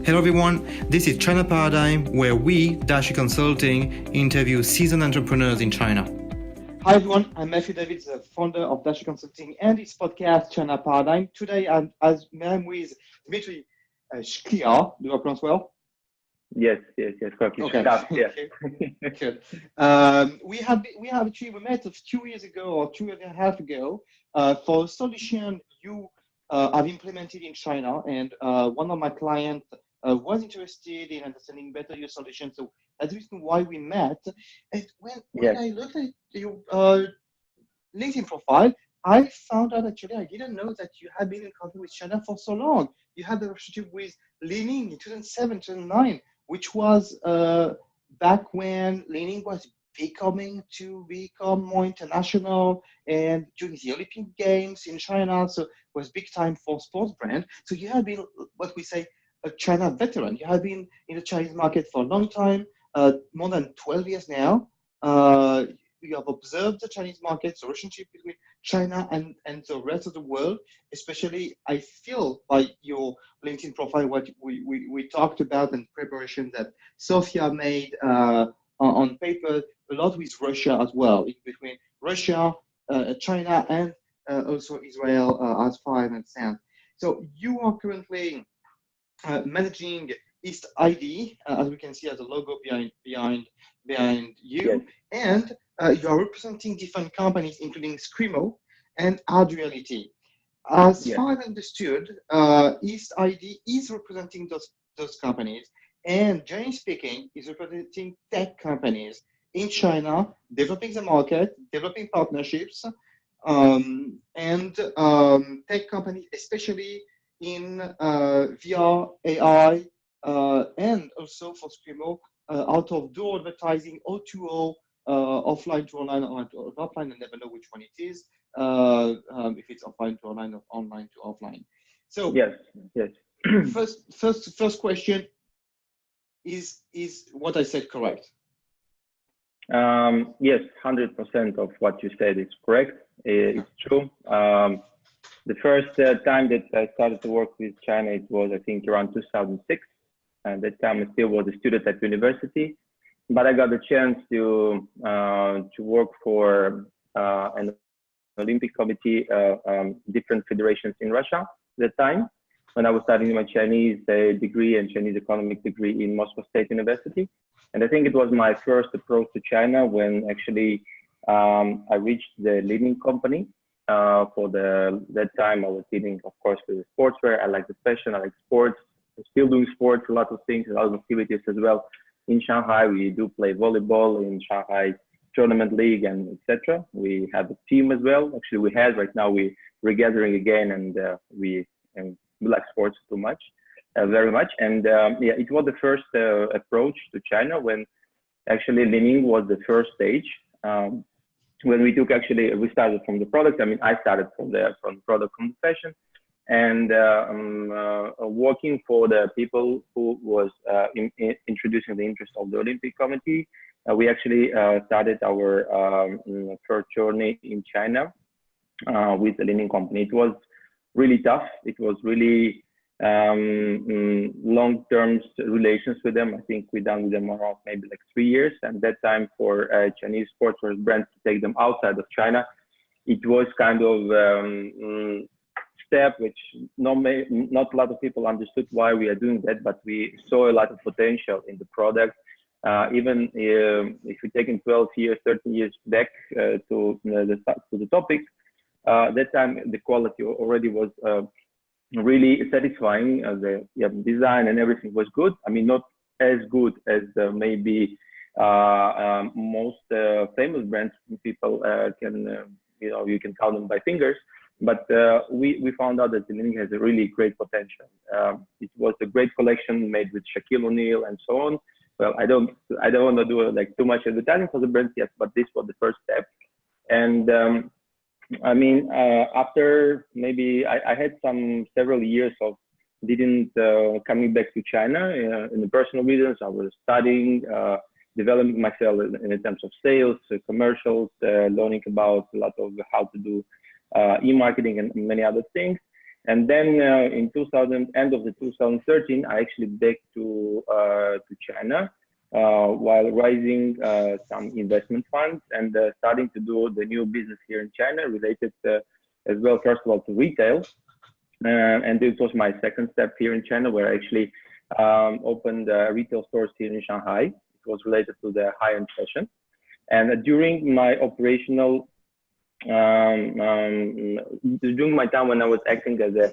Hello everyone, this is China Paradigm, where we, Daxue Consulting, interview seasoned entrepreneurs in China. Hi everyone, I'm Matthieu David, the founder of Daxue Consulting and its podcast, China Paradigm. Today I'm with Dmitry Shklyar. Do I pronounce well? Yes, correctly. Okay. Good. We met a few years ago or 2.5 ago for a solution you have implemented in China, and one of my clients was interested in understanding better your solution. So that's the reason why we met. And when I looked at your LinkedIn profile, I found out actually I didn't know that you had been in contact with China for so long. You had the relationship with Li-Ning in 2007, 2009, which was back when Li-Ning was becoming more international and during the Olympic Games in China. So it was big time for sports brand. So you have been what we say a China veteran. You have been in the Chinese market for a long time, more than 12 years now. You have observed the Chinese market, the relationship between China and the rest of the world, especially I feel by your LinkedIn profile, what we talked about in preparation that Sophia made on paper, a lot with Russia as well, between Russia, China, and also Israel as far as I understand. So you are currently managing Eastidea, as we can see as a logo behind you, and you are representing different companies, including Screamo and Hard Reality. As far as I understood, Eastidea is representing those companies, and generally speaking, is representing tech companies in China, developing the market, developing partnerships, and tech companies, especially in VR, AI, and also for Screamo, out of door advertising, O2O, offline to online, online to offline. I never know which one it is, if it's offline to online or online to offline. So yes. First question is what I said correct? Yes, 100% of what you said is correct. It's true. The first time that I started to work with China, it was, I think, around 2006. And that time I still was a student at university, but I got the chance to work for an Olympic committee, different federations in Russia at that time, when I was studying my Chinese degree and Chinese economic degree in Moscow State University. And I think it was my first approach to China when actually I reached the leading company. For that time, I was dealing, of course, with the sportswear. I like the fashion, I like sports. I'm still doing sports, a lot of things, a lot of activities as well. In Shanghai, we do play volleyball in Shanghai Tournament League and etc. We have a team as well. Actually, we had right now we're gathering again, and we like sports too much, very much. And it was the first approach to China when actually Li-Ning was the first stage. When we started from the product. I mean, I started from the product, from the fashion, and working for the people who was introducing the interest of the Olympic Committee. We actually started our first journey in China with the Li-Ning company. It was really tough. It was really long-term relations with them. I think we done with them around maybe like 3 years. And that time for Chinese sportswear brands to take them outside of China, it was kind of step which not a lot of people understood why we are doing that, but we saw a lot of potential in the product. Even if we're taking 12 years, 13 years back to the topic, that time the quality already was really satisfying. The design and everything was good. I mean, not as good as maybe most famous brands. People can, you can count them by fingers. But we found out that the Li-Ning has a really great potential. It was a great collection made with Shaquille O'Neal and so on. Well, I don't want to do like too much advertising for the brand yet, but this was the first step. And I mean, after maybe I had several years of didn't coming back to China in the personal reasons. I was studying, developing myself in terms of sales, commercials, learning about a lot of how to do e-marketing and many other things. And then in end of the 2013, I actually back to China while raising some investment funds and starting to do the new business here in China related as well, first of all, to retail. And this was my second step here in China, where I actually opened retail stores here in Shanghai. It was related to the high-end fashion. And during my operational, during my time when I was acting as a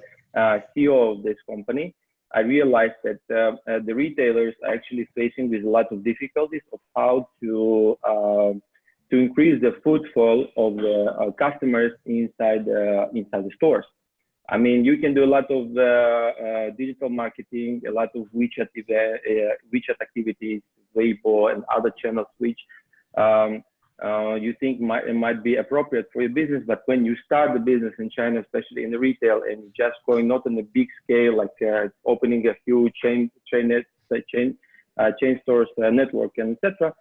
CEO of this company, I realized that the retailers are actually facing with a lot of difficulties of how to increase the footfall of the customers inside the stores. I mean, you can do a lot of digital marketing, a lot of WeChat activities, Weibo, and other channels which you think it might be appropriate for your business. But when you start the business in China, especially in the retail, and just going not on a big scale, like opening a few chain stores network, and etc.,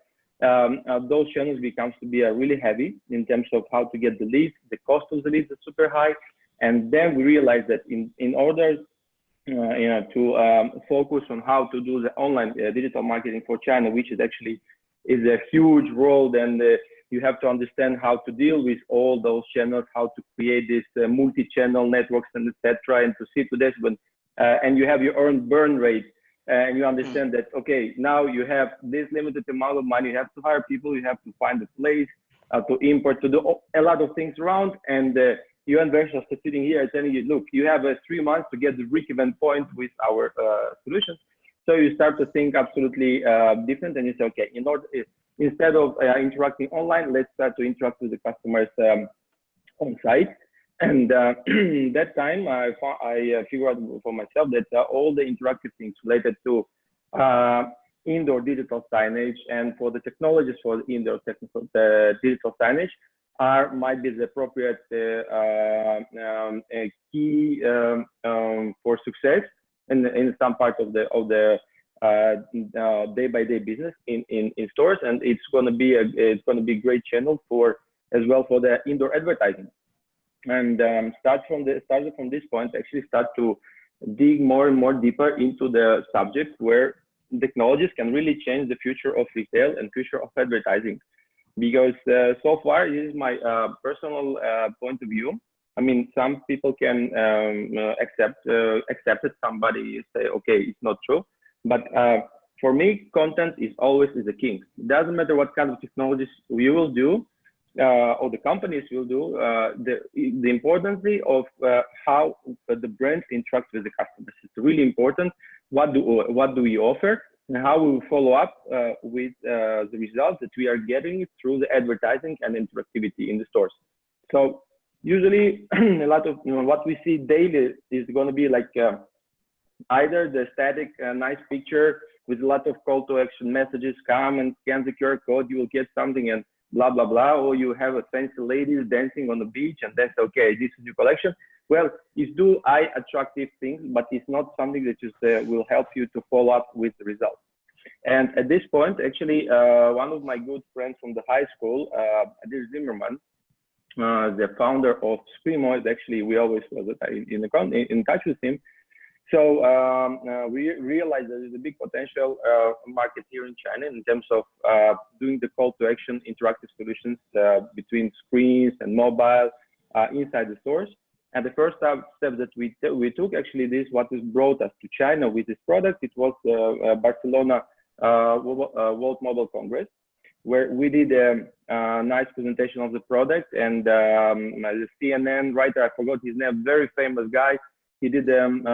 those channels becomes to be really heavy in terms of how to get the leads. The cost of the leads is super high. And then we realized that in order to focus on how to do the online digital marketing for China, which is actually a huge role, then you have to understand how to deal with all those channels, how to create this multi-channel networks and etc., and to see to this when and you have your own burn rate, and you understand that, okay, now you have this limited amount of money, you have to hire people, you have to find a place to import, to do a lot of things around, and you investors are sitting here telling you, look, you have 3 months to get the break-even point with our solutions. So you start to think absolutely different, and you say, okay, instead of interacting online, let's start to interact with the customers on site. And that time, I figured out for myself that all the interactive things related to indoor digital signage and for the technologies for the indoor digital signage might be the appropriate key for success in some part of the day-by-day business in stores, and it's going to be a great channel as well for the indoor advertising. And started from this point, actually start to dig more and more deeper into the subject where technologies can really change the future of retail and future of advertising. Because so far, this is my personal point of view. I mean, some people can accept it. Somebody say, okay, it's not true. But for me, content is always the king. It doesn't matter what kind of technologies we will do or the companies will do. The importance of how the brands interact with the customers is really important. What do we offer? And how we will follow up with the results that we are getting through the advertising and interactivity in the stores. So usually a lot of what we see daily is going to be like either the static nice picture with a lot of call to action messages, come and scan the QR code, you will get something and blah, blah, blah, or you have a fancy ladies dancing on the beach and that's okay, this is your collection. Well, it's do eye attractive things, but it's not something that just will help you to follow up with the results. And at this point, actually, one of my good friends from the high school, Adil Zimmerman, the founder of Screamo, actually we always was in touch with him. So we realized there is a big potential market here in China in terms of doing the call to action interactive solutions between screens and mobile inside the stores. And the first step that we took, actually, this what has brought us to China with this product. It was Barcelona World Mobile Congress, where we did a nice presentation of the product. And the CNN writer, I forgot his name, very famous guy. He did some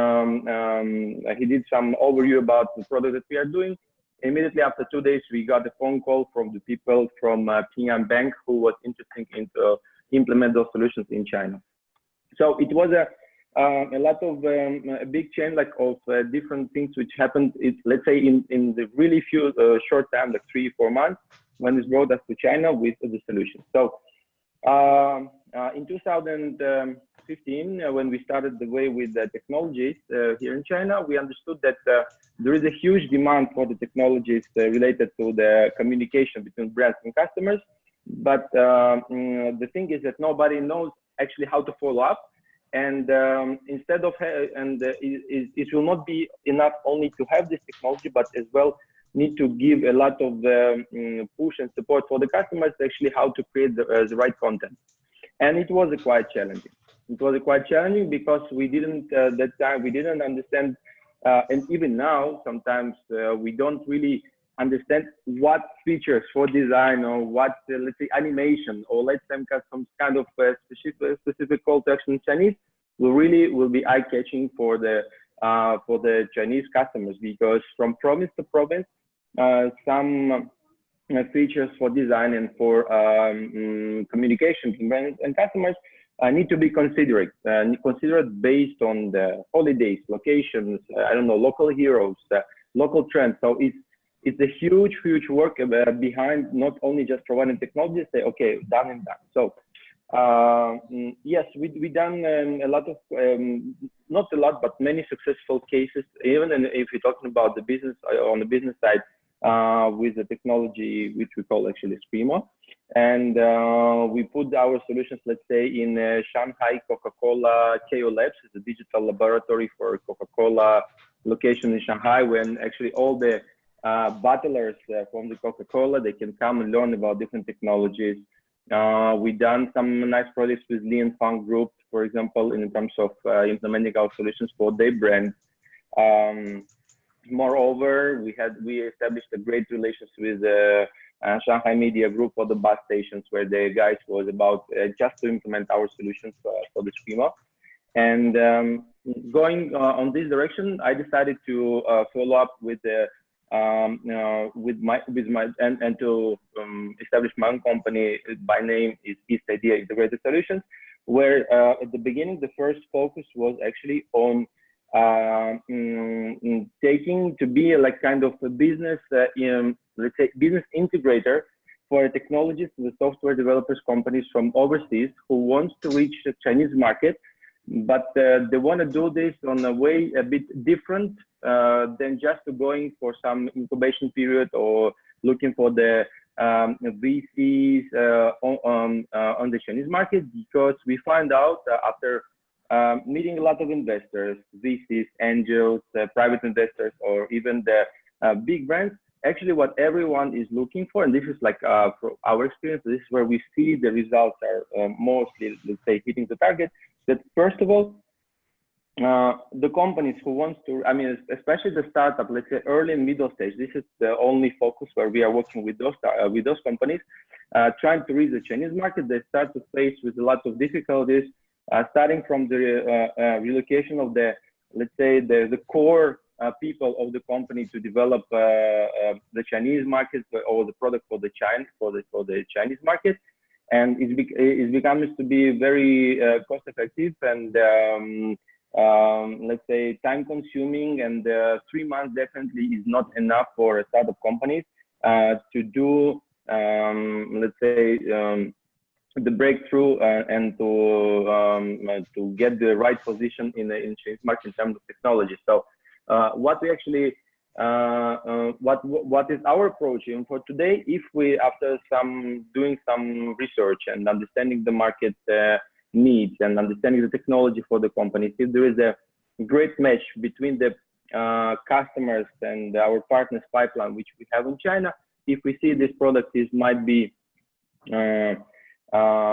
overview about the product that we are doing. Immediately after 2 days, we got a phone call from the people from Ping An Bank who was interested in to implement those solutions in China. So it was a lot of a big chain of different things which happened. Let's say in the really few short time, like 3-4 months, when it brought us to China with the solution. So in 2015, when we started the way with the technologies here in China, we understood that there is a huge demand for the technologies related to the communication between brands and customers. But the thing is that nobody knows actually how to follow up And instead of it will not be enough only to have this technology, but as well need to give a lot of push and support for the customers, actually how to create the right content. And it was quite challenging. It was quite challenging because we didn't that time we didn't understand, and even now sometimes we don't really understand what features for design or what let's say animation or let's say some kind of specific call to action in Chinese will be eye-catching for the Chinese customers, because from province to province some features for design and for communication between brands and customers need to be considered based on the holidays, locations, I don't know, local heroes, local trends. So it's a huge work behind not only just providing technology, say, okay, done and done. So yes, we done a lot of, not a lot, but many successful cases, even if you're talking about the business, on the business side, with the technology, which we call actually Screamo. And we put our solutions, let's say, in Shanghai Coca-Cola KO Labs, is a digital laboratory for Coca-Cola location in Shanghai, when actually all the bottlers from the Coca-Cola, they can come and learn about different technologies. We done some nice projects with Li and Fang Group, for example, in terms of implementing our solutions for their brand. Moreover, we established a great relations with Shanghai Media Group for the bus stations, where the guys was about just to implement our solutions for the Screamo. And going on this direction, I decided to follow up with the and to establish my own company by name is Eastidea Integrated Solutions, where at the beginning the first focus was actually on taking to be like kind of a business let's say business integrator for technologies to the software developers companies from overseas who wants to reach the Chinese market, but they want to do this on a way a bit different than just going for some incubation period or looking for the VCs on the Chinese market, because we find out after meeting a lot of investors, VCs, angels, private investors, or even the big brands, actually what everyone is looking for, and this is like for our experience, this is where we see the results are mostly, let's say, hitting the target, that first of all, the companies who wants to, I mean, especially the startup, let's say early and middle stage, this is the only focus where we are working with those companies, trying to reach the Chinese market. They start to face with a lot of difficulties, starting from the relocation of the, let's say, the core people of the company to develop the Chinese market or the product for the Chinese market, and it becomes to be very cost effective and let's say time consuming, and 3 months definitely is not enough for a startup companies to do let's say the breakthrough and to get the right position in the Chinese market in terms of technology. So what we actually what is our approach? And for today, if we, after doing some research and understanding the market needs and understanding the technology for the companies, if there is a great match between the customers and our partners pipeline, which we have in China, if we see this product might be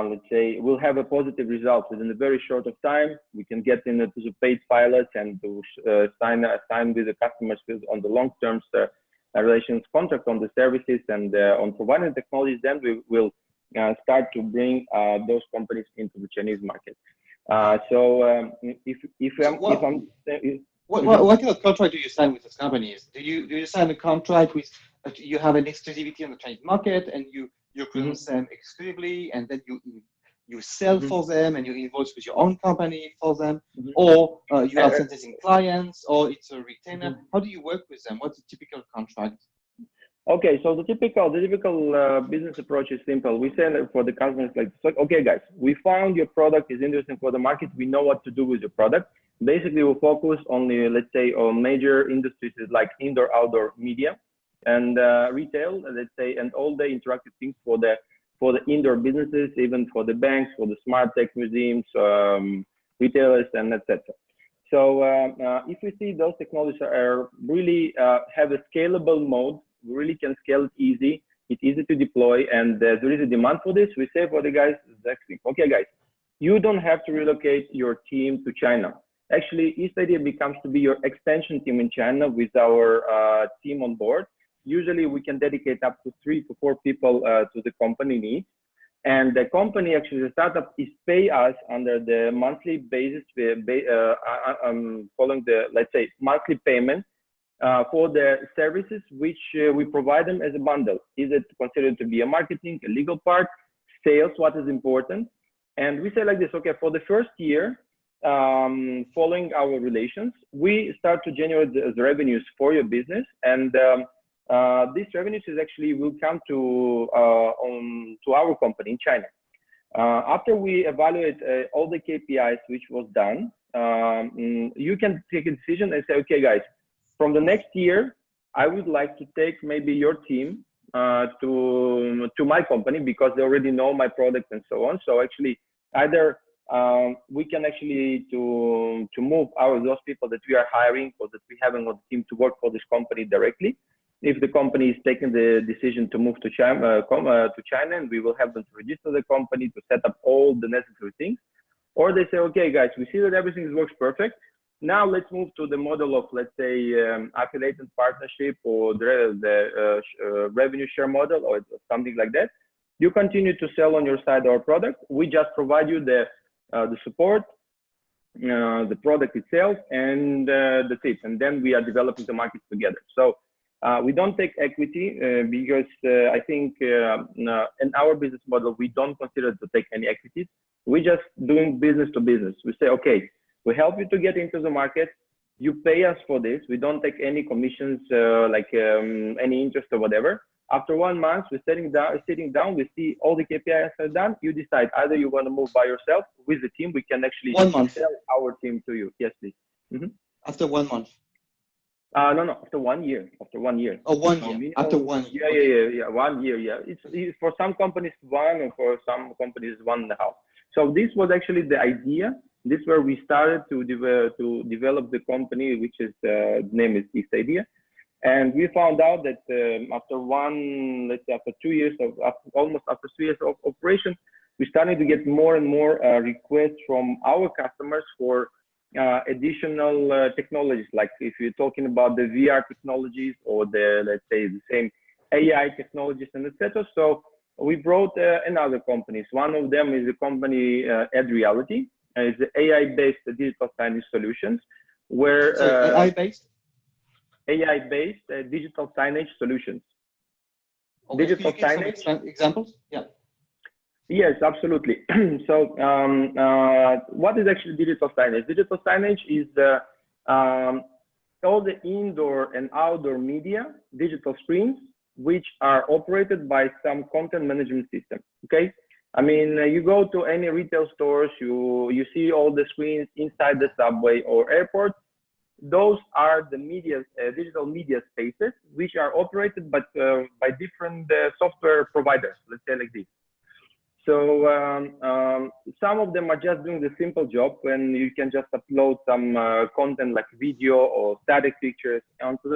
let's say will have a positive result within a very short of time, we can get into the paid pilots and to sign with the customers on the long-term relations contract on the services and on providing technologies. Then we will start to bring those companies into the Chinese market. What kind of contract do you sign with those companies? Do you sign a contract with you have an exclusivity on the Chinese market and you produce them exclusively, and then you sell for them and you invoice with your own company for them, or you have sentencing clients, or it's a retainer? How do you work with them? What's the typical contract? Okay, so the typical business approach is simple. We say for the customers like, okay guys, we found your product is interesting for the market. We know what to do with your product. Basically, we'll focus on the, let's say, on major industries like indoor, outdoor media and retail, let's say, and all the interactive things for the indoor businesses, even for the banks, for the smart tech museums, retailers, and etc. So if we see those technologies are really have a scalable mode, we really can scale it easy. It's easy to deploy, and there is a demand for this. We say for the guys, okay, guys, you don't have to relocate your team to China. Actually, Eastidea becomes to be your extension team in China with our team on board. Usually, we can dedicate up to 3 to 4 people to the company needs. And the company, actually, the startup is pay us under the monthly basis, following the, let's say, monthly payment for the services which we provide them as a bundle. Is it considered to be a marketing, a legal part, sales, what is important? And we say like this, okay, for the first year, following our relations, we start to generate the revenues for your business. And these revenues is actually will come to our company in China. After we evaluate all the KPIs which was done, you can take a decision and say, okay, guys, from the next year, I would like to take maybe your team to my company because they already know my product and so on. So actually, either we can actually to move those people that we are hiring or that we have on the team to work for this company directly. If the company is taking the decision to move to China, and we will have them to register the company, to set up all the necessary things. Or they say, okay, guys, we see that everything works perfect. Now let's move to the model of, let's say, affiliated partnership or the revenue share model or something like that. You continue to sell on your side our product. We just provide you the support, the product itself, and that's it. And then we are developing the market together. So we don't take equity because I think in our business model, we don't consider to take any equities. We're just doing business to business. We say, okay, we help you to get into the market. You pay us for this. We don't take any commissions, any interest or whatever. After 1 month, we're sitting down, we see all the KPIs are done. You decide either you want to move by yourself with the team. We can actually sell our team to you. Yes, please. Mm-hmm. After 1 month. No, after 1 year. After 1 year. Oh, 1 year. After 1 year. Yeah. 1 year. Yeah. It's for some companies 1, and for some companies 1.5. So this was actually the idea. This is where we started to develop the company, which is the name is Eastidea. And we found out that after 2 years almost after 3 years of operation, we started to get more and more requests from our customers for additional technologies. Like if you're talking about the VR technologies or the, let's say, the same AI technologies and etc. So we brought another companies. One of them is a company, Ad Reality. It's the AI-based digital signage solutions, where AI-based digital signage solutions. Okay, digital signage examples? Yeah. Yes, absolutely. So what is actually digital signage? Digital signage is all the indoor and outdoor media, digital screens, which are operated by some content management system. Okay. I mean, you go to any retail stores, you see all the screens inside the subway or airport. Those are the media, digital media spaces, which are operated by different software providers, let's say like this. So some of them are just doing the simple job when you can just upload some content like video or static pictures onto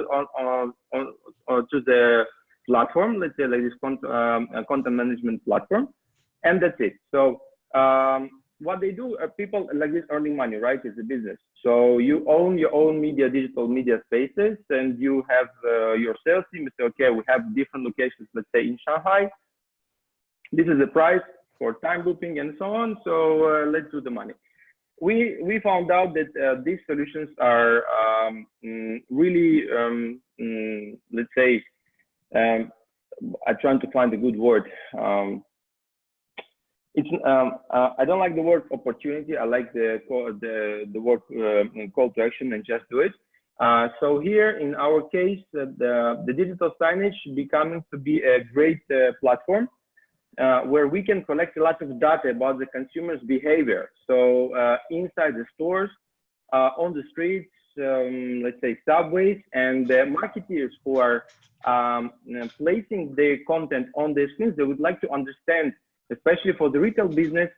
the platform, let's say like this content management platform. And that's it. So what they do, people like this earning money, right? It's a business. So you own your own media, digital media spaces, and you have your sales team. You say, okay, we have different locations, let's say in Shanghai. This is the price for time looping and so on. So let's do the money. We found out that these solutions are really, let's say, I'm trying to find a good word. I don't like the word opportunity. I like the word call to action and just do it. So here in our case, the digital signage becoming to be a great platform where we can collect a lot of data about the consumer's behavior. So inside the stores, on the streets, let's say subways, and the marketeers who are placing their content on the screens, they would like to understand, especially for the retail business,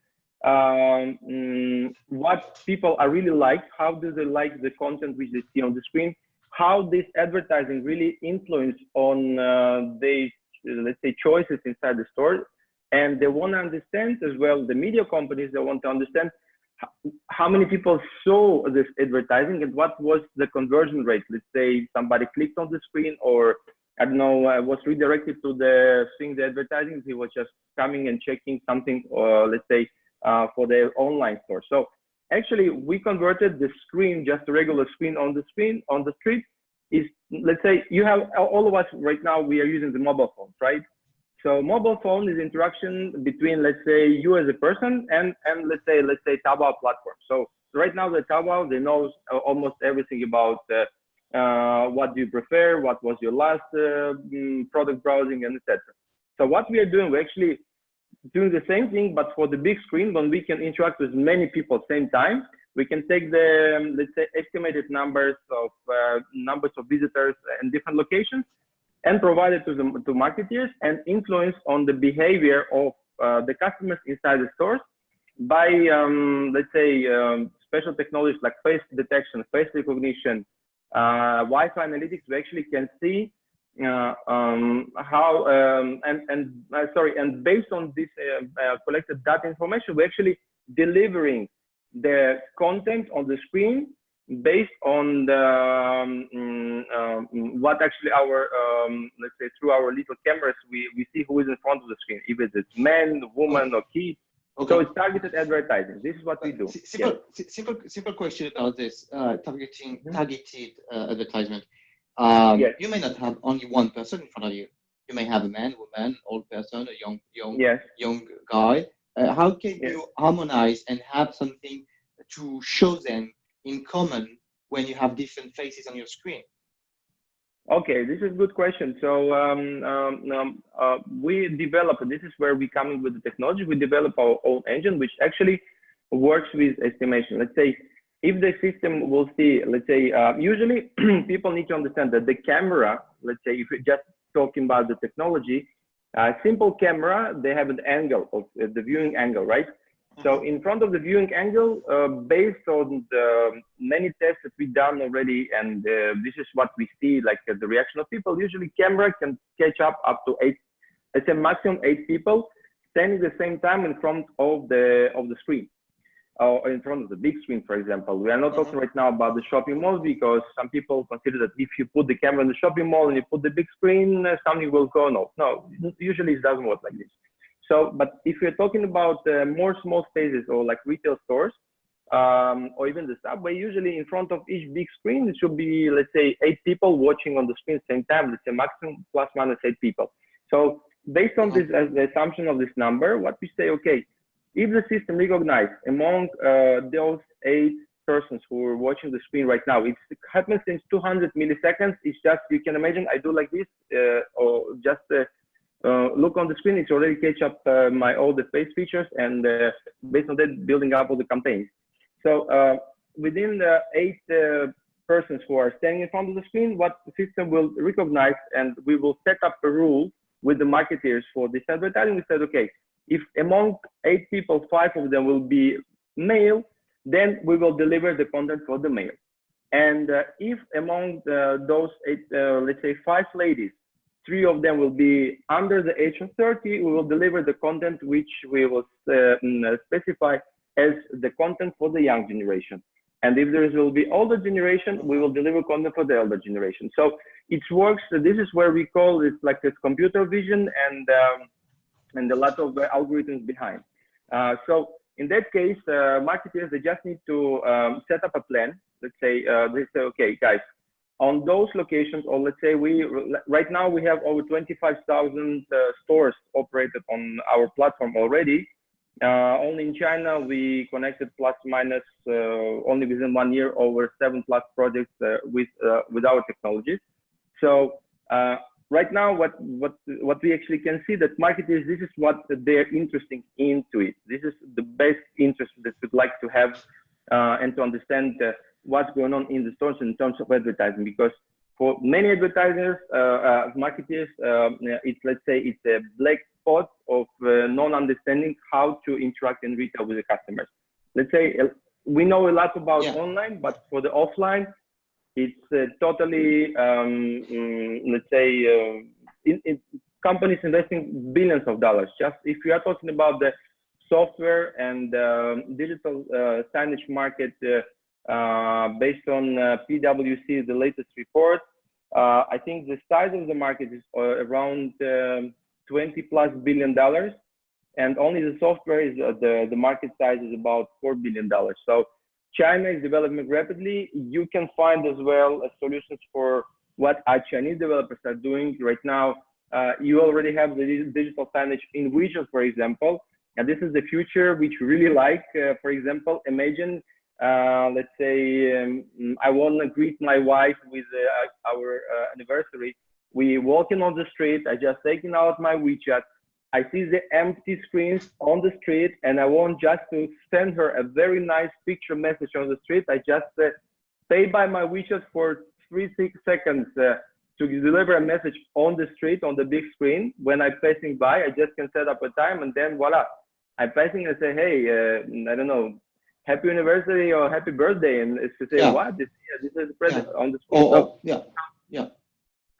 what people are really like, how do they like the content which they see on the screen, how this advertising really influence on their, let's say, choices inside the store. And they want to understand as well, the media companies, they want to understand how many people saw this advertising and what was the conversion rate. Let's say somebody clicked on the screen, or I don't know, was redirected to the seeing the advertising. He was just coming and checking something, or let's say for their online store. So actually, we converted the screen, just a regular screen on the street. Is, let's say, you have all of us right now. We are using the mobile phones, right? So mobile phone is interaction between, let's say, you as a person and let's say Taobao platform. So right now the Taobao, they know almost everything about what do you prefer, what was your last product browsing, and etc. So what we are doing, we're actually doing the same thing, but for the big screen, when we can interact with many people at the same time. We can take the, let's say, estimated numbers of visitors in different locations and provide it to marketeers and influence on the behavior of the customers inside the stores by, let's say, special technologies like face detection, face recognition, Wi-Fi analytics. We actually can see how, and based on this collected data information, we're actually delivering the content on the screen based on the what actually our let's say through our little cameras we see who is in front of the screen, if it's man, woman, or kid. Okay. So it's targeted advertising. This is what we do. Simple question about this targeted advertisement. Yes. You may not have only one person in front of you. You may have a man, woman, old person, a young guy. How can you harmonize and have something to show them in common when you have different faces on your screen? Okay, this is a good question. So we develop, and this is where we come in with the technology. We develop our own engine, which actually works with estimation. Let's say if the system will see, let's say, usually people need to understand that the camera, let's say, if you're just talking about the technology, simple camera, they have an angle of the viewing angle, right? So in front of the viewing angle, based on the many tests that we've done already, and this is what we see, like the reaction of people, usually camera can catch up to 8, let's say maximum 8 people standing at the same time in front of the screen, or in front of the big screen, for example. We are not talking right now about the shopping mall, because some people consider that if you put the camera in the shopping mall and you put the big screen, something will go off. No, usually it doesn't work like this. So, but if you're talking about more small spaces or like retail stores, or even the subway, usually in front of each big screen, it should be, let's say, 8 people watching on the screen at the same time. Let's say maximum plus minus 8 people. So based on this, as the assumption of this number, what we say, okay, if the system recognizes among those 8 persons who are watching the screen right now, it happens in 200 milliseconds. It's just, you can imagine I do like this, or just look on the screen, it's already catch up all the face features, and based on that, building up all the campaigns. So within the 8 persons who are standing in front of the screen, what the system will recognize, and we will set up a rule with the marketeers for this advertising. We said, okay, if among 8 people, 5 of them will be male, then we will deliver the content for the male. And if among those 8, let's say 5 ladies, 3 of them will be under the age of 30, we will deliver the content which we will specify as the content for the young generation. And if there will be older generation, we will deliver content for the elder generation. So it works. This is where we call it like this computer vision and a lot of algorithms behind. So in that case, marketers, they just need to set up a plan. Let's say they say, okay, guys, on those locations, or let's say right now we have over 25,000 stores operated on our platform already. Only in China, we connected plus minus only within 1 year over 7+ projects with our technologies. So right now, what we actually can see that marketers, this is what they're interested into it. This is the best interest that we'd like to have and to understand what's going on in the stores in terms of advertising, because For many advertisers, marketers, it's, let's say, it's a black spot of non-understanding how to interact in retail with the customers. Let's say we know a lot about online, but for the offline, it's totally, let's say, companies investing billions of dollars. Just if you are talking about the software and digital signage market, based on PwC, the latest report, I think the size of the market is around $20+ billion, and only the software is the market size is about $4 billion. So China is developing rapidly. You can find as well solutions for what our Chinese developers are doing right now. You already have the digital signage in widgets, for example, and this is the future which we really like. For example, imagine, let's say, I want to greet my wife with our anniversary. We walking on the street, I just taking out my WeChat. I see the empty screens on the street, and I want just to send her a very nice picture message on the street. I just pay by my WeChat for 3-6 seconds to deliver a message on the street, on the big screen. When I'm passing by, I just can set up a time, and then voila, I'm passing and say, hey, I don't know, happy anniversary or happy birthday, and it's to say, what? This is the present on the screen.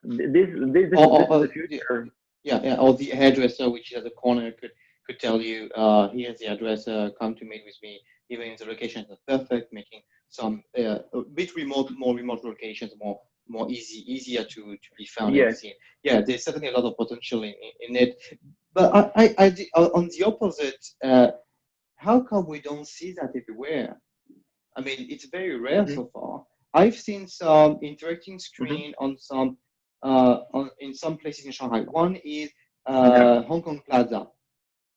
This is the future. Or the hairdresser, which is at the corner, could tell you, here's the address, come to meet with me. Even if the locations are perfect, making some a bit more remote locations more easier to be found. Yes. Yeah, there's certainly a lot of potential in it. But I on the opposite, how come we don't see that everywhere? I mean, it's very rare so far. I've seen some interacting screen on some in some places in Shanghai. One is Hong Kong Plaza.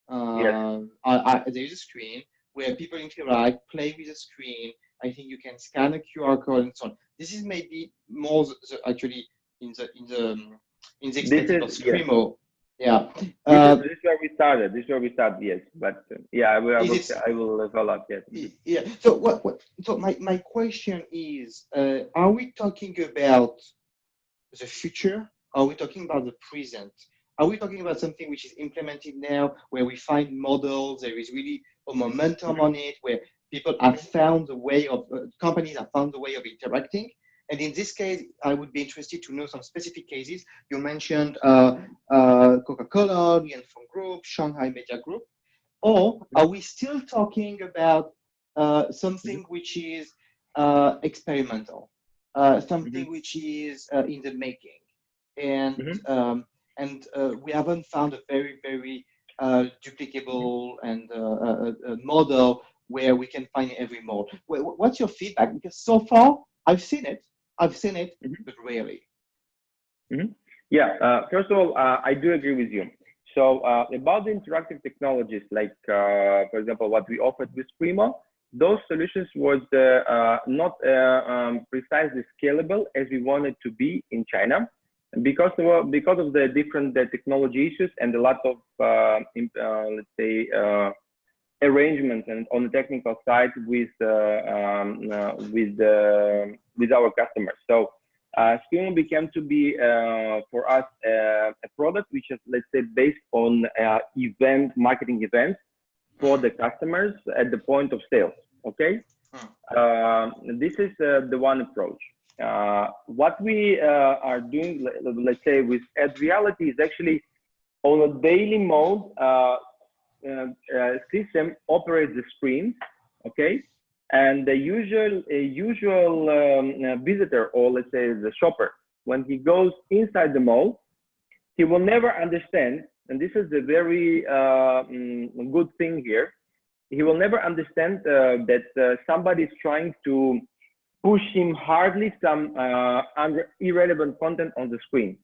There is a screen where people interact, play with the screen. I think you can scan a QR code and so on. This is maybe more actually in the extension of Screamo. This is where we started. Yes, but I will follow up. Yes. Yeah. So So my question is, are we talking about the future? Are we talking about the present? Are we talking about something which is implemented now, where we find models, there is really a momentum on it, where people have found a way of, companies have found a way of interacting? And in this case, I would be interested to know some specific cases. You mentioned Coca-Cola, the Enfant Group, Shanghai Media Group. Or are we still talking about something which is experimental? Something which is in the making, and we haven't found a very duplicable and a model where we can find every mode. What's your feedback? Because so far I've seen it, but rarely. First of all, I do agree with you. So about the interactive technologies, like for example, what we offered with Screamo, those solutions was not precisely scalable as we wanted to be in China, because of the different technology issues and a lot of let's say arrangements and on the technical side with our customers. So Screamo became to be for us a product which is, let's say, based on marketing events for the customers at the point of sales. Okay, this is the one approach. What we are doing, let's say, with Ad Reality is actually on a daily mode. System operates the screen, okay, and the usual visitor, or let's say the shopper, when he goes inside the mall, he will never understand, and this is the very good thing here. He will never understand that somebody is trying to push him hardly some irrelevant content on the screen.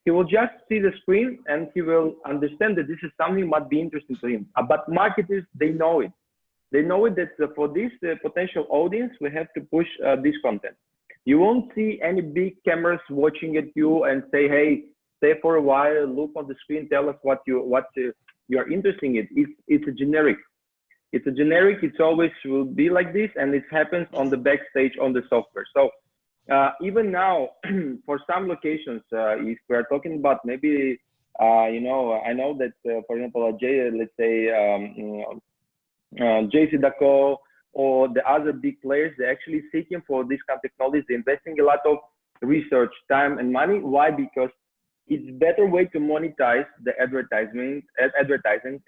He will just see the screen and he will understand that this is something might be interesting to him. But marketers, they know it. They know it that for this potential audience, we have to push this content. You won't see any big cameras watching at you and say, hey, stay for a while, look on the screen, tell us what you're interested in. It's a generic. It's a generic. It's always will be like this, and it happens on the backstage on the software. So even now, for some locations, if we're talking about maybe, I know that, for example, let's say JCDecaux or the other big players, they're actually seeking for this kind of technologies. They're investing a lot of research, time, and money. Why? Because it's a better way to monetize the advertising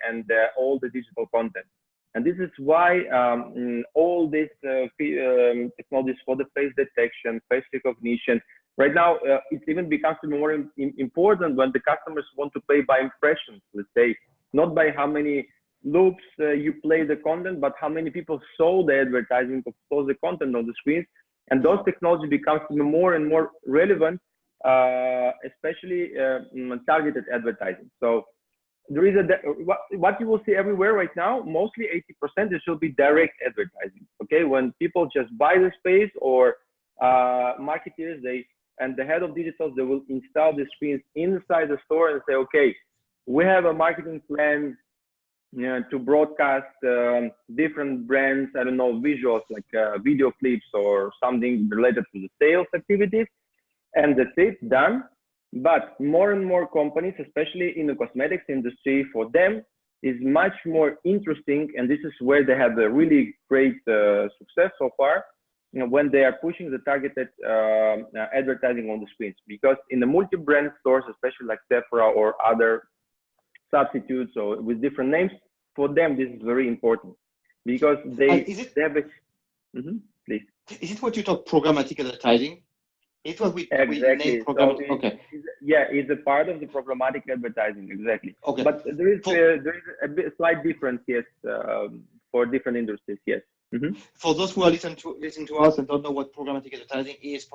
and all the digital content. And this is why all these technologies for the face detection, face recognition, right now, it even becomes more important when the customers want to pay by impressions, let's say, not by how many loops you play the content, but how many people saw the advertising, saw the content on the screens. And those technologies becomes more and more relevant, especially targeted advertising. So there is what you will see everywhere right now, mostly 80% it should be direct advertising. Okay, when people just buy the space, or marketers, and the head of digital, they will install the screens inside the store and say, okay, we have a marketing plan to broadcast different brands, I don't know, visuals like video clips or something related to the sales activities, and that's it, done. But more and more companies, especially in the cosmetics industry, for them is much more interesting, and this is where they have a really great success so far, when they are pushing the targeted advertising on the screens. Because in the multi-brand stores, especially like Sephora or other substitutes or with different names, for them this is very important, because they have a, please. Is it what you talk programmatic advertising? It's what we exactly. name programmatic. So Okay. It's a part of the programmatic advertising, exactly. Okay. But there is a slight difference, yes, for different industries, yes. For those who are listening to us and don't know what programmatic advertising is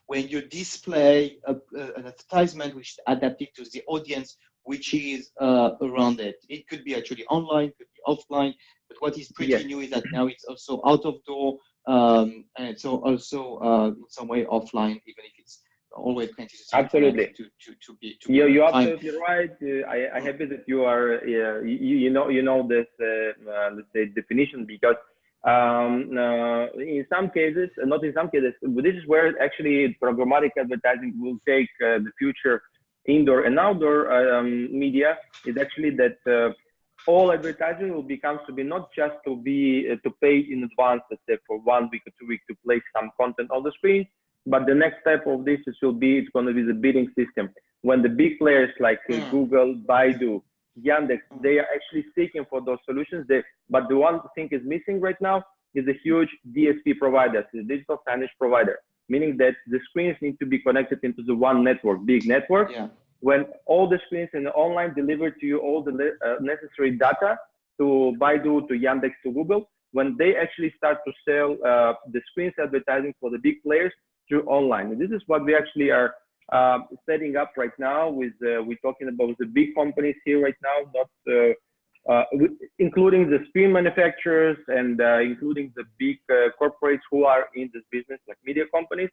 when you display an advertisement which is adapted to the audience which is around it. It could be actually online, could be offline, but what is pretty new is that now it's also out of door, and so also in some way offline, even if it's always plenty to absolutely to be you're absolutely right. I happy that you are you know this let's say definition, because in some cases, not in some cases, but this is where actually programmatic advertising will take the future. Indoor and outdoor media is actually that all advertising will becomes to be not just to be to pay in advance, let's say for 1 week or 2 weeks to place some content on the screen, but the next step of this it's going to be the bidding system. When the big players like Google, Baidu, Yandex, they are actually seeking for those solutions. But the one thing is missing right now is a huge DSP provider, the digital signage provider, meaning that the screens need to be connected into the one network, big network. When all the screens in the online deliver to you all the necessary data to Baidu, to Yandex, to Google, when they actually start to sell the screens advertising for the big players through online. And this is what we actually are setting up right now with, we're talking about the big companies here right now, not including the screen manufacturers and including the big corporates who are in this business, like media companies,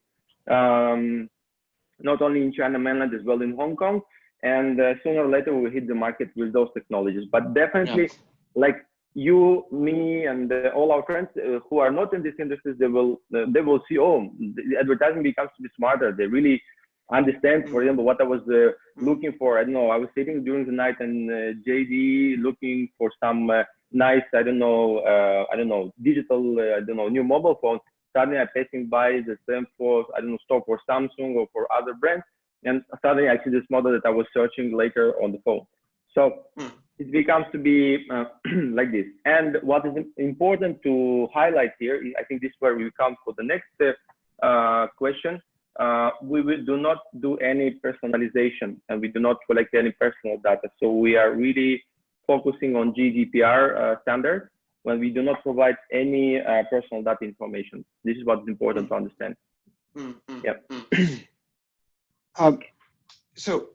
not only in China mainland, as well in Hong Kong. And sooner or later we'll hit the market with those technologies. But definitely, like you, me, and all our friends who are not in this industry, they will see, oh, the advertising becomes to be smarter. They really understand, for example, what I was looking for. I don't know, I was sitting during the night and JD looking for some nice, digital, new mobile phone. Suddenly I'm passing by the same for, store for Samsung or for other brands. And suddenly I see this model that I was searching later on the phone. So it becomes to be like this. And what is important to highlight here, I think this is where we come for the next question. We do not do any personalization, and we do not collect any personal data. So we are really focusing on GDPR standards when we do not provide any personal data information. This is what's important to understand. So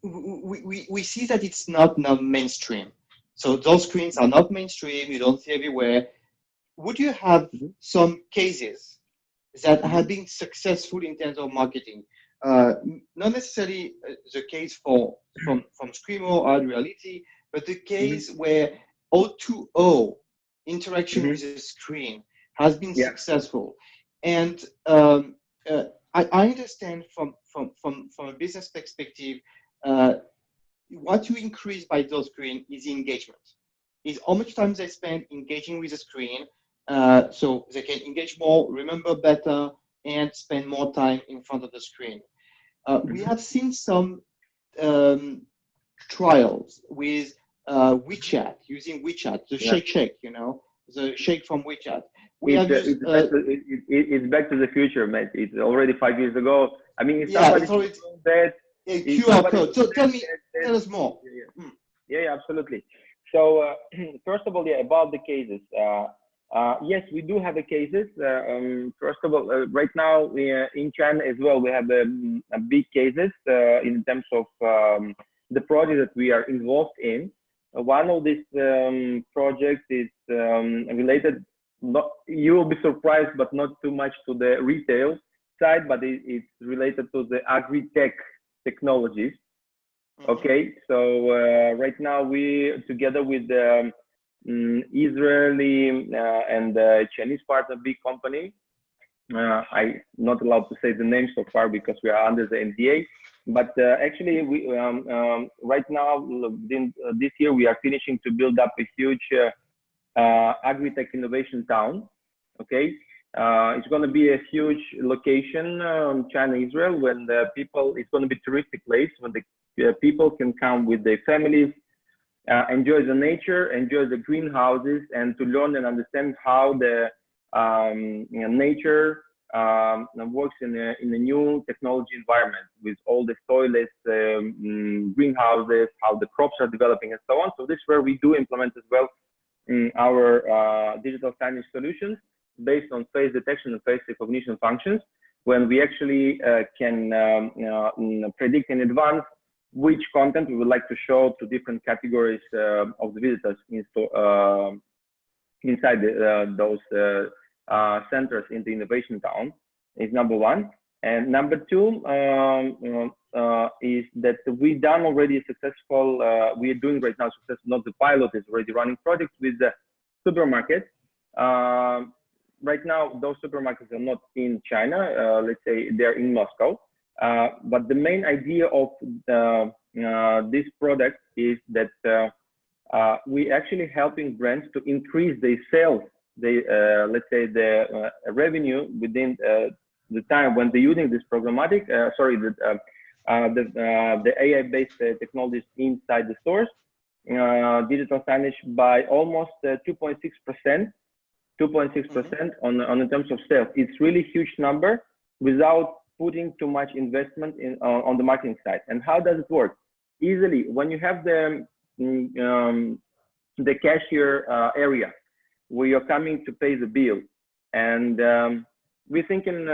we see that it's not mainstream. So those screens are not mainstream. You don't see everywhere. Would you have some cases that have been successful in terms of marketing? Not necessarily the case from Screamo or Ad Reality, but the case where O2O interaction with the screen has been successful. And I understand from a business perspective, what you increase by those screen is the engagement. Is how much time they spend engaging with the screen, so they can engage more, remember better, and spend more time in front of the screen. We have seen some trials with WeChat, using WeChat, the shake, you know, the shake from WeChat. It's back to the future, mate. It's already 5 years ago. I mean, if yeah, somebody's doing that, QR code. So tell us more. Yeah, absolutely. So first of all, about the cases. Yes, we do have the cases. First of all, right now in China as well, we have big cases in terms of the project that we are involved in. One of these projects is related. You will be surprised, but not too much to the retail side, but it's related to the agri-tech technologies. Okay, so right now we, together with the Israeli and Chinese partner, big company. I'm not allowed to say the name so far because we are under the NDA. But actually, we right now, this year, we are finishing to build up a huge agri-tech innovation town. Okay, it's going to be a huge location, China, Israel, when the people, it's going to be a touristic place when the people can come with their families, enjoy the nature, enjoy the greenhouses, and to learn and understand how the nature works in a new technology environment with all the soilless greenhouses, how the crops are developing, and so on. So this is where we do implement as well our digital signage solutions based on face detection and face recognition functions, when we actually can predict in advance which content we would like to show to different categories of the visitors inside those centers in the innovation town, is number one. And number two is that we've done already a successful, we are doing right now successful, not the pilot, is already running projects with the supermarkets. Right now, those supermarkets are not in China, let's say they're in Moscow. But the main idea of this product is that we actually helping brands to increase their sales, let's say the revenue within the time when they're using this programmatic, the AI-based technologies inside the stores, digital signage by almost 2.6% on in terms of sales. It's really huge number without putting too much investment in on the marketing side. And how does it work? Easily, when you have the cashier area where you're coming to pay the bill, and we're thinking,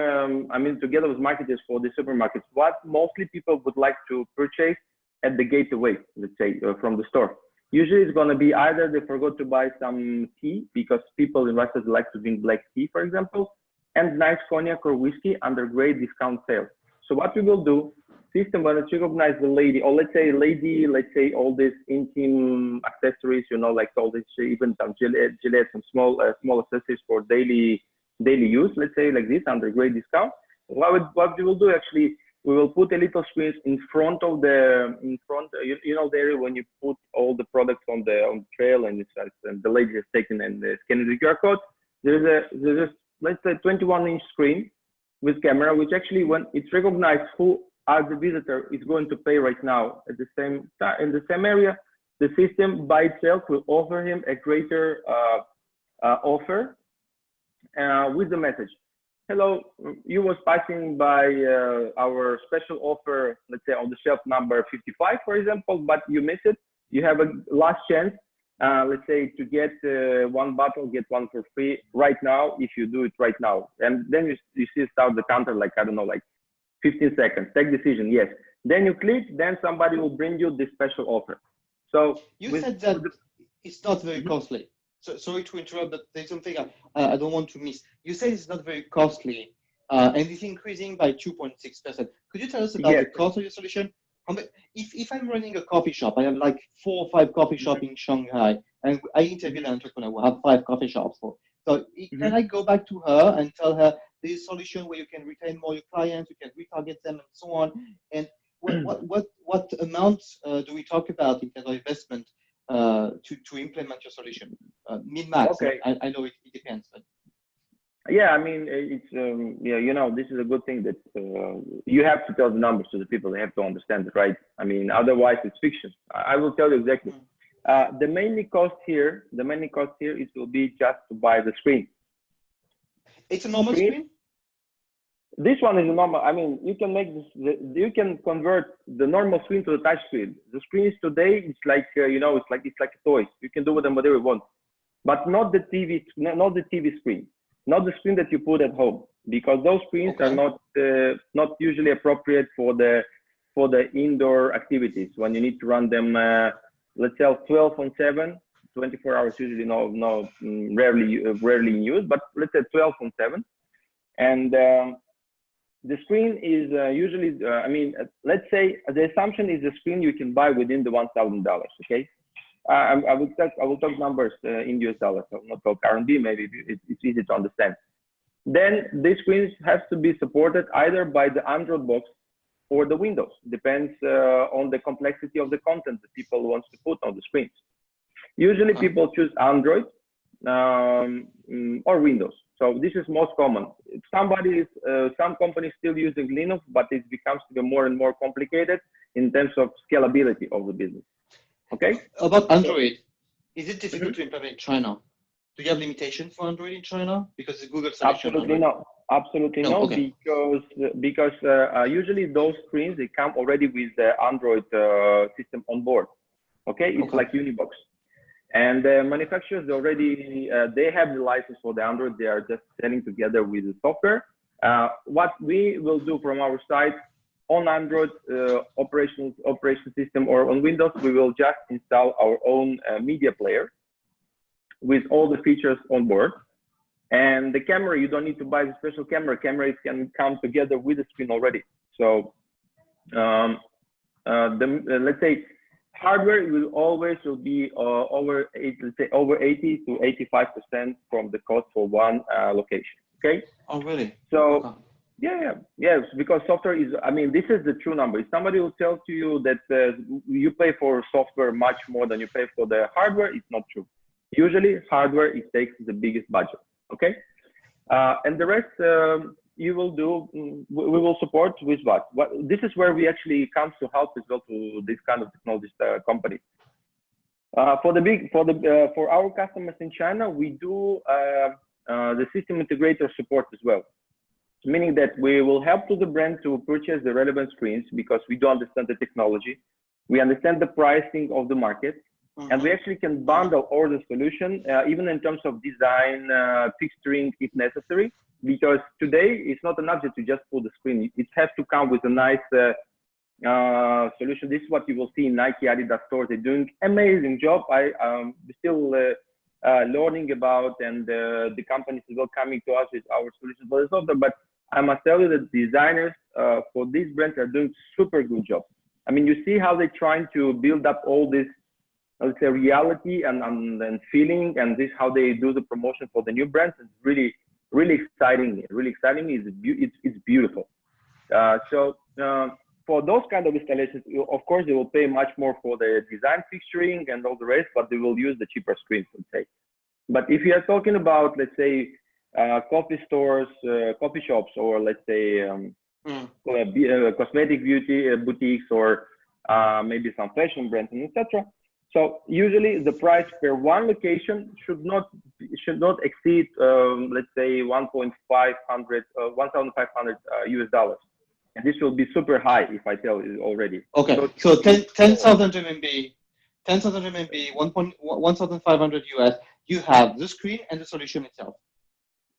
I mean, together with marketers for the supermarkets, what mostly people would like to purchase at the gateway, let's say, from the store. Usually it's going to be either they forgot to buy some tea, because people in Russia like to drink black tea, for example, and nice cognac or whiskey under great discount sales. So what we will do, system when it recognize the lady, or let's say all these intimate accessories, you know, like all this, even some Gillette, some small accessories for daily use, let's say like this under great discount. What we will do actually, we will put a little screen in front of the, you know, the area when you put all the products on the trail, and the lady is taking and scanning the QR code. There's a let's say 21-inch screen with camera, which actually, when it's recognized who as the visitor is going to pay right now at the same time in the same area, the system by itself will offer him a greater offer with the message. Hello, you was passing by our special offer, let's say on the shelf number 55, for example, but you miss it. You have a last chance, let's say, to get one bottle, get one for free right now, if you do it right now. And then you see start the counter, like, I don't know, like 15 seconds, take decision, yes. Then you click, then somebody will bring you this special offer. So you said that it's not very costly. So sorry to interrupt, but there's something I don't want to miss. You said it's not very costly, and it's increasing by 2.6%. Could you tell us about the cost of your solution? If I'm running a coffee shop, I have like 4 or 5 coffee shops in Shanghai, and I interviewed an entrepreneur who have 5 coffee shops. So can I go back to her and tell her there is a solution where you can retain more your clients, you can retarget them, and so on. And what amount do we talk about in terms of investment to implement your solution? Min-max. Okay. I know it depends, but. Yeah, I mean, it's yeah, this is a good thing that you have to tell the numbers to the people. They have to understand it, right? I mean, otherwise it's fiction. I will tell you exactly. The main cost here is will be just to buy the screen. It's a normal screen? This one is a normal. I mean, you can make this. You can convert the normal screen to the touch screen. The screens today, it's like it's like a toy. You can do with them whatever you want, but not the TV, not the TV screen. Not the screen that you put at home, because those screens are not usually appropriate for the indoor activities when you need to run them. Let's say 12/7, 24 hours usually rarely in use, but let's say 12/7, and the screen is usually I mean, let's say the assumption is the screen you can buy within the $1,000. Okay. I will talk numbers in US dollars. I will not talk RMB. Maybe it's easy to understand. Then these screens have to be supported either by the Android box or the Windows. Depends on the complexity of the content that people want to put on the screens. Usually people choose Android or Windows. So this is most common. Some companies still using Linux, but it becomes to be more and more complicated in terms of scalability of the business. Okay. About Android, is it difficult to implement in China? Do you have limitations for Android in China because the Google solution? Absolutely no. Absolutely no. Okay. Because usually those screens they come already with the Android system on board. Okay, it's like Unibox, and the manufacturers already they have the license for the Android. They are just selling together with the software. What we will do from our side, on Android operation system or on Windows, we will just install our own media player with all the features on board. And the camera, you don't need to buy the special camera. Cameras can come together with the screen already. So let's say hardware will always be over 80 to 85% from the cost for one location. Okay. Oh, really? So. Yes, because software is, I mean, this is the true number. If somebody will tell to you that you pay for software much more than you pay for the hardware, it's not true. Usually hardware, it takes the biggest budget, okay? And the rest you will do, we will support with what? This is where we actually come to help as well to this kind of technology company. For our customers in China, we do the system integrator support as well. Meaning that we will help to the brand to purchase the relevant screens because we do understand the technology, we understand the pricing of the market, and we actually can bundle all the solution, even in terms of design, fixturing if necessary, because today it's not enough to just put the screen. It has to come with a nice solution. This is what you will see in Nike, Adidas stores. They're doing amazing job. I'm still learning about, and the companies as well coming to us with our solutions for the software, but I must tell you that designers for these brands are doing super good job. I mean, you see how they're trying to build up all this, let's say, reality and feeling, and this how they do the promotion for the new brands. It's really exciting. Really exciting. It's beautiful. So for those kind of installations, of course, they will pay much more for the design fixturing and all the rest, but they will use the cheaper screens, let's say. But if you are talking about, let's say, coffee stores, coffee shops, or let's say cosmetic beauty boutiques, or maybe some fashion brands, and etc. So usually the price per one location should not exceed, let's say, $1,500 US dollars, and this will be super high if I tell you already. Okay, so 10,000 RMB, 1,500 US. You have the screen and the solution itself.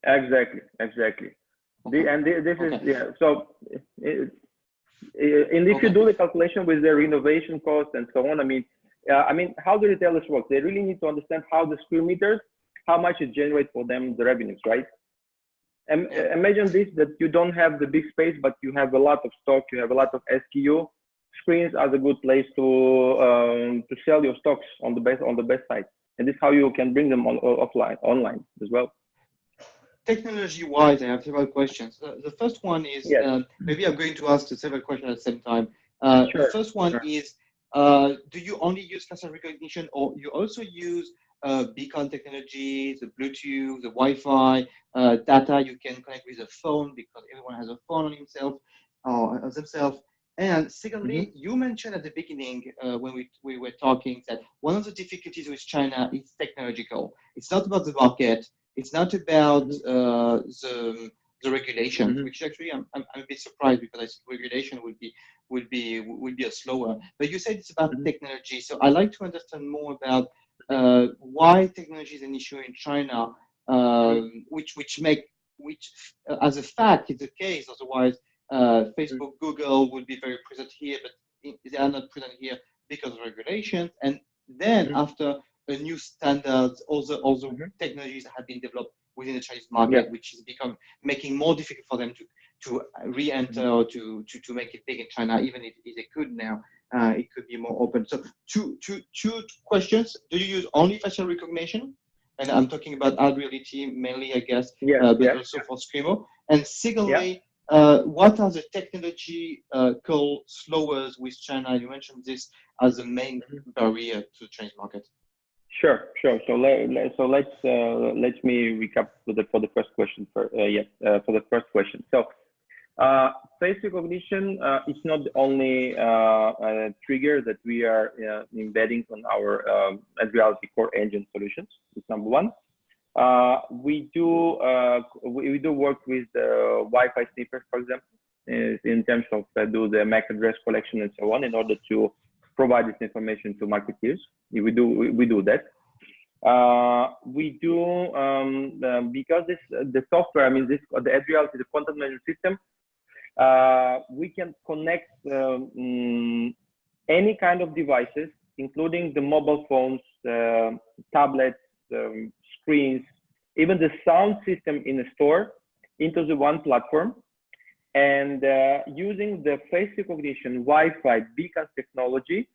Exactly. Okay. This is So, and if you do the calculation with the renovation cost and so on, I mean, how the retailers work? They really need to understand how the square meters, how much it generates for them the revenues, right? And imagine this: that you don't have the big space, but you have a lot of stock, you have a lot of SKU. Screens are the good place to sell your stocks on the best site, and this is how you can bring them online as well. technology-wise, I have several questions. The first one is, Yes. maybe I'm going to ask the several questions at the same time. The Sure. first one Sure. is, do you only use facial recognition, or you also use beacon technology, the Bluetooth, the Wi-Fi, data you can connect with a phone, because everyone has a phone on himself or themselves? And secondly, you mentioned at the beginning, when we were talking, that one of the difficulties with China is technological. It's not about the market. It's not about the regulation, which actually I'm a bit surprised, because I think regulation would be a slower. But you said it's about technology, so I'd like to understand more about why technology is an issue in China, which as a fact is the case. Otherwise, Facebook, Google would be very present here, but they are not present here because of regulations. And then after a new standards, also technologies have been developed within the Chinese market, which has become making more difficult for them to re-enter or to make it big in China. Even if they could now, it could be more open. So two questions: do you use only facial recognition? And I'm talking about Ad Reality mainly, I guess, but also for Screamo. And secondly, what are the technological slowers with China? You mentioned this as a main barrier to the Chinese market. Sure. So let me recap for the first question. For the first question. So face recognition is not the only trigger that we are embedding on our Ad Reality core engine solutions. It's number one. We do work with Wi-Fi snippers, for example, in terms of do the MAC address collection and so on, in order to provide this information to marketeers. We do that. We do because the software. I mean, the Ad Reality, the content management system. We can connect any kind of devices, including the mobile phones, tablets, screens, even the sound system in a store, into the one platform. And using the face recognition, Wi-Fi, beacon technology,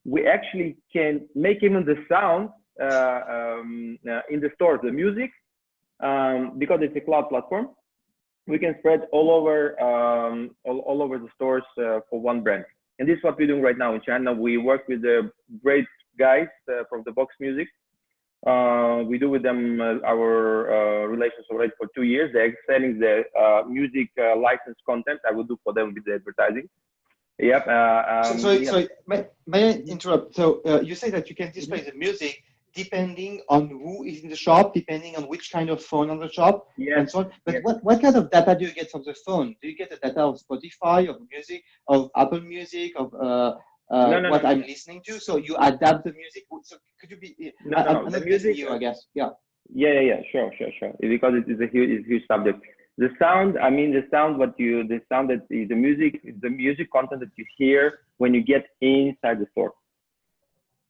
we actually can make even the sound in the stores, the music, because it's a cloud platform. We can spread all over the stores for one brand. And this is what we're doing right now in China. We work with the great guys from the Box Music. We do with them our relations already for 2 years. They're selling the music licensed content. I will do for them with the advertising. Yep. Sorry, may I interrupt? So you say that you can display the music depending on who is in the shop, depending on which kind of phone on the shop, and so on. But what kind of data do you get from the phone? Do you get the data of Spotify, of music, of Apple Music, of what I'm listening to? So you adapt the music. So could you be? I'm not guessing you, I guess. Yeah. Sure. Because it is a huge subject. The sound, I mean, the sound that is the music content that you hear when you get inside the store.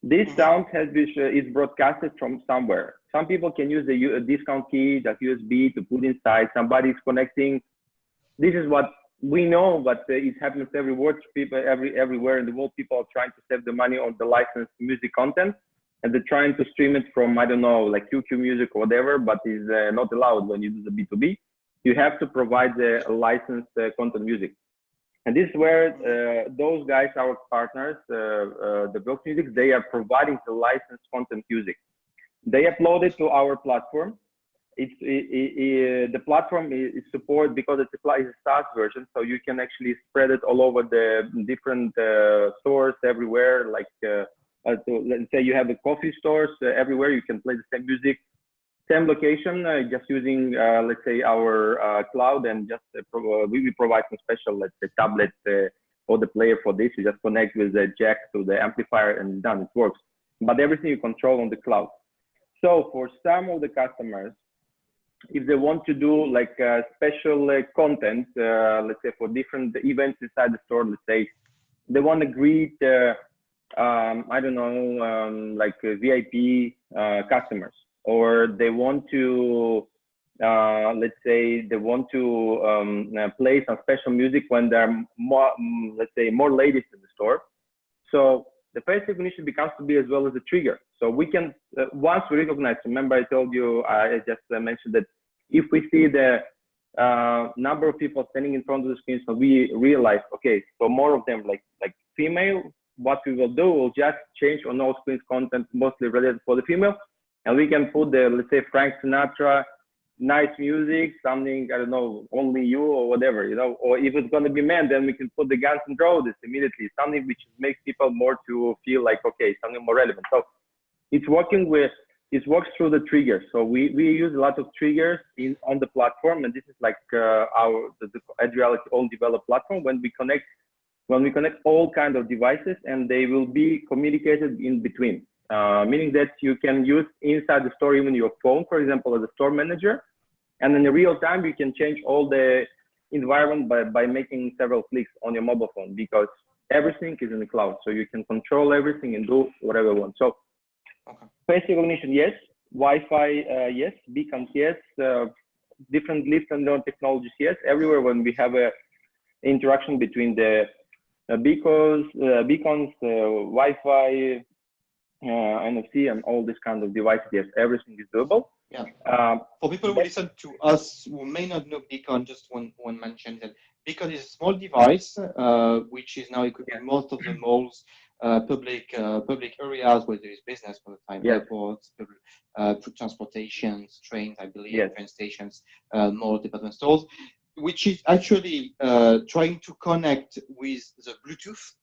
This sound is broadcasted from somewhere. Some people can use a discount key, that USB, to put inside. Somebody's connecting. This is what we know, but it happens everywhere. Everywhere in the world, people are trying to save the money on the licensed music content, and they're trying to stream it from, I don't know, like QQ Music or whatever, but is not allowed when you do the B2B. You have to provide the licensed content music. And this is where those guys, our partners, the Box Music, they are providing the licensed content music. They upload it to our platform. The platform is support because it's a SaaS version, so you can actually spread it all over the different stores everywhere. Like so let's say you have the coffee stores everywhere, you can play the same music, same location, just using let's say our cloud, and just we will provide some special, let's say, tablet or the player for this. You just connect with the jack to the amplifier and done, it works. But everything you control on the cloud. So for some of the customers, if they want to do like special content, let's say for different events inside the store, let's say they want to greet, I don't know, like VIP customers, or they want to, let's say they want to play some special music when there are more, let's say, more ladies in the store. So the face recognition becomes to be as well as a trigger. So we can, once we recognize, remember I told you, I just mentioned that if we see the number of people standing in front of the screen, so we realize, okay, so more of them like female, what we will do, we'll just change on all screens content mostly related for the female, and we can put the, let's say, Frank Sinatra, nice music, something, I don't know, Only You or whatever, you know, or if it's going to be men, then we can put the Guns N' Roses immediately, something which makes people more to feel like, okay, something more relevant. So it works through the triggers. So we use a lot of triggers on the platform, and this is like the Edge Reality all developed platform when we connect all kind of devices, and they will be communicated in between. Meaning that you can use inside the store even your phone, for example, as a store manager, and in real time you can change all the environment by making several clicks on your mobile phone, because everything is in the cloud, so you can control everything and do whatever you want. So face recognition, yes. Wi-Fi, yes. Beacons, yes. Different lift and learn technologies, yes. Everywhere when we have a interaction between the beacons, Wi-Fi, NFC, and all this kind of devices, yes, everything is doable. Yeah. For people who listen to us who may not know Beacon, just one mention that Beacon is a small device, which is now equipped in most of the malls, public areas where there is business for the time, airports, transportation, trains, I believe, train stations, mall, department stores, which is actually trying to connect with the Bluetooth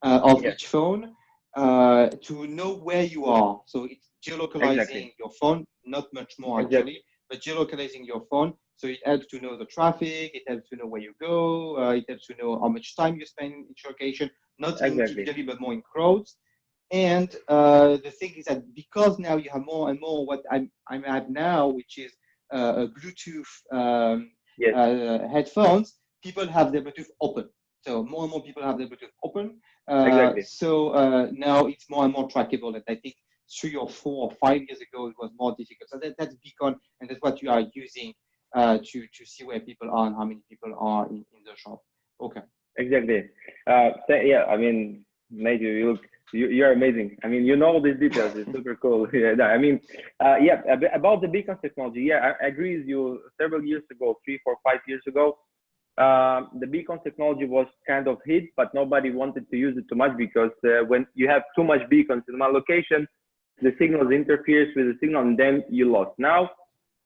of each phone to know where you are. So it's geolocalizing your phone, not much more actually, but geolocalizing your phone. So it helps to know the traffic, it helps to know where you go, it helps to know how much time you spend in each location, not individually, but more in crowds. And the thing is that because now you have more and more what I'm at now, which is a Bluetooth headphones, people have their Bluetooth open. So more and more people have their Bluetooth open. So now it's more and more trackable. And I think 3 or 4 or 5 years ago, it was more difficult. So that's Beacon, and that's what you are using to see where people are and how many people are in the shop. Okay. Exactly. Yeah, I mean, Matthieu, you're amazing. I mean, you know all these details. It's super cool. I mean, about the beacons technology. Yeah, I agree with you. Several years ago, 3, 4, 5 years ago, the beacon technology was kind of hit, but nobody wanted to use it too much because when you have too much beacons in one location, the signals interferes with the signal, and then you lost. Now,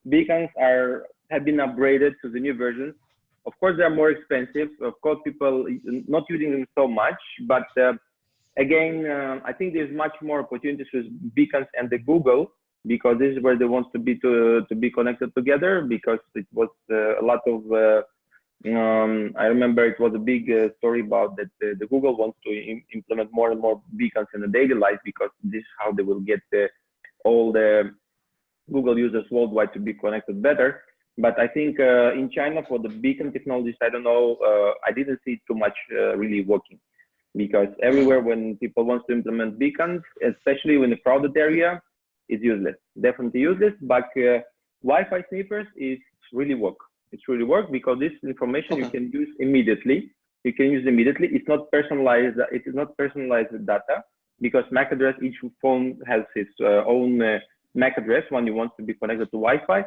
beacons have been upgraded to the new versions. Of course, they're more expensive. Of course, people not using them so much, but again, I think there's much more opportunities with beacons and the Google, because this is where they want to be connected together, because it was a lot of, I remember it was a big story about that the Google wants to implement more and more beacons in the daily life, because this is how they will get all the Google users worldwide to be connected better. But I think in China, for the beacon technologies, I don't know, I didn't see too much really working, because everywhere when people want to implement beacons, especially in a crowded area, it's useless, definitely useless. But Wi-Fi sniffers is really work. It's really work, because this information you can use immediately. You can use immediately. It's not personalized. It is not personalized data, because MAC address, each phone has its own MAC address when you want to be connected to Wi-Fi.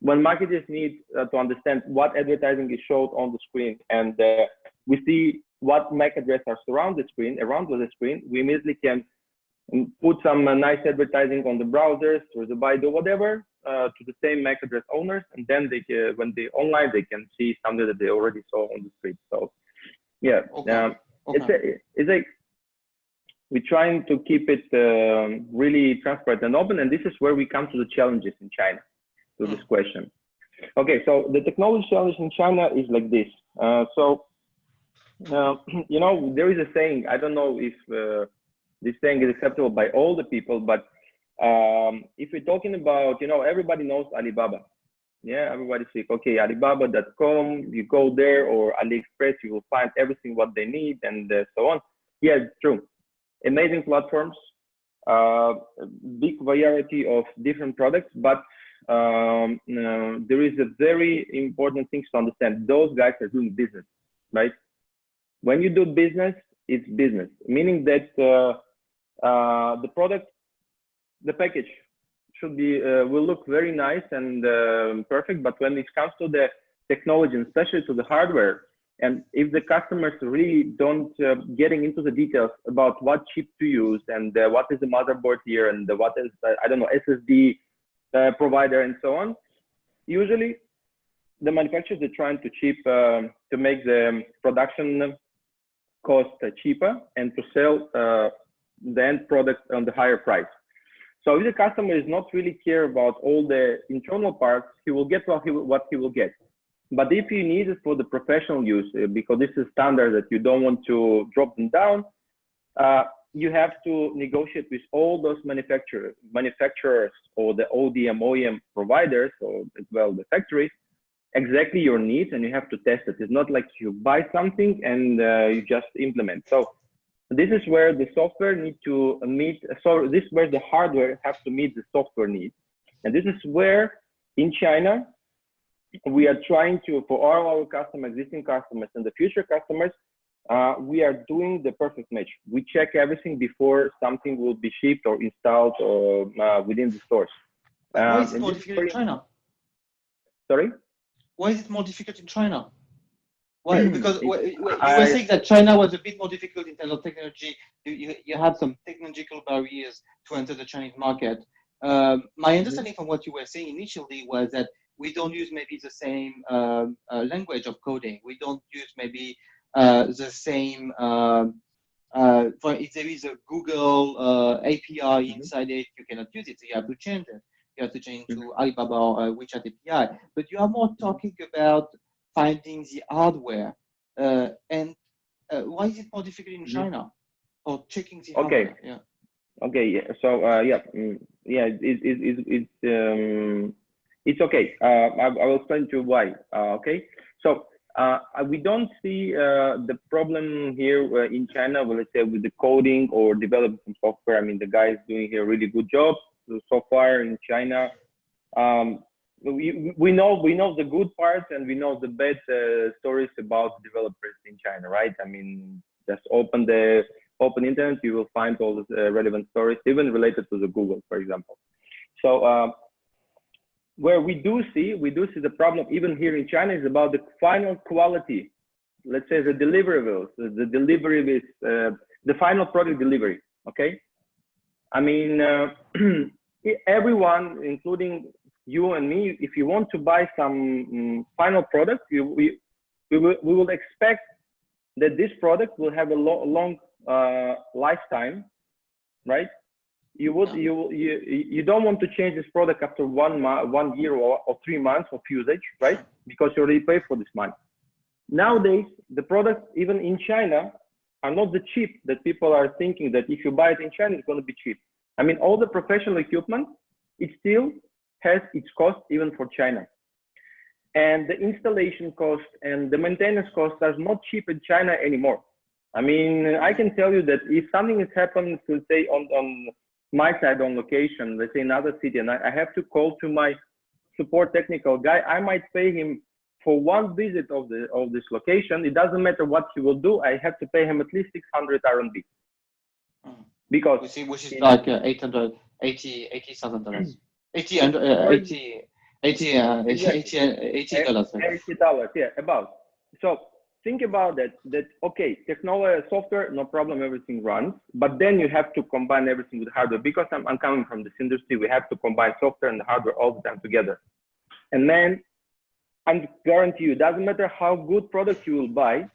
When marketers need to understand what advertising is showed on the screen, and we see what MAC address are around the screen, we immediately can put some nice advertising on the browsers or the Baidu, whatever, to the same MAC address owners, and then they when they online, they can see something that they already saw on the screen. So yeah, it's like we're trying to keep it really transparent and open, and this is where we come to the challenges in China. To this question. Okay, so the technology challenge in China is like this. You know, there is a saying, I don't know if this saying is acceptable by all the people, but if we're talking about, you know, everybody knows Alibaba. Yeah, everybody says, okay, Alibaba.com, you go there, or AliExpress, you will find everything what they need, and so on. Yeah, it's true. Amazing platforms, big variety of different products, but there is a very important thing to understand. Those guys are doing business, right? When you do business, it's business, meaning that the product, the package should be will look very nice and perfect, but when it comes to the technology, and especially to the hardware, and if the customers really don't getting into the details about what chip to use and what is the motherboard here and what is I don't know, SSD provider and so on, usually the manufacturers are trying to to make the production cost cheaper and to sell the end product on the higher price. So if the customer is not really care about all the internal parts, he will get what he will get. But if you need it for the professional use, because this is standard that you don't want to drop them down, you have to negotiate with all those manufacturers or the ODM providers, or as well the factories, exactly your needs, and you have to test it. It's not like you buy something and you just implement. So this is where the software needs to meet. So this is where the hardware has to meet the software needs, and this is where in China we are trying to, for all our customers, existing customers, and the future customers, we are doing the perfect match. We check everything before something will be shipped or installed or within the stores. Why is it more difficult in China? Sorry? Why is it more difficult in China? Why? Because you were saying that China was a bit more difficult in terms of technology. You had some technological barriers to enter the Chinese market. My understanding from what you were saying initially was that we don't use maybe the same language of coding. We don't use maybe the same, for if there is a Google API inside it, you cannot use it, so you have to change it. You have to change to Alibaba or WeChat API. But you are more talking about finding the hardware. And why is it more difficult in China? Or checking the hardware? Yeah. Okay, yeah. So it's okay. I will explain to you why. Okay, so we don't see the problem here in China, well, let's say with the coding or developing some software. I mean, the guy is doing here a really good job so far in China. We know the good parts and we know the bad stories about developers in China, right? I mean, just open internet, you will find all the relevant stories, even related to the Google, for example. So where we do see the problem even here in China is about the final quality. Let's say the deliverables, the final product delivery. Okay, I mean everyone, including you and me, if you want to buy some final product, we will expect that this product will have a long lifetime, right? You don't want to change this product after 1 year or 3 months of usage, right? Because you already pay for this month. Nowadays, the products, even in China, are not the cheap that people are thinking that if you buy it in China, it's going to be cheap. I mean, all the professional equipment, it still has its cost even for China. And the installation cost and the maintenance cost are not cheap in China anymore. I mean, I can tell you that if something has happened, let's say on my side on location, let's say another city, and I have to call to my support technical guy, I might pay him for one visit of this location. It doesn't matter what he will do. I have to pay him at least 600 RMB. Because which is like $80,000. $80, yeah, about. So think about that okay, technology, software, no problem, everything runs, but then you have to combine everything with hardware. Because I'm coming from this industry, we have to combine software and hardware all the time together. And then I guarantee you, doesn't matter how good product you will buy,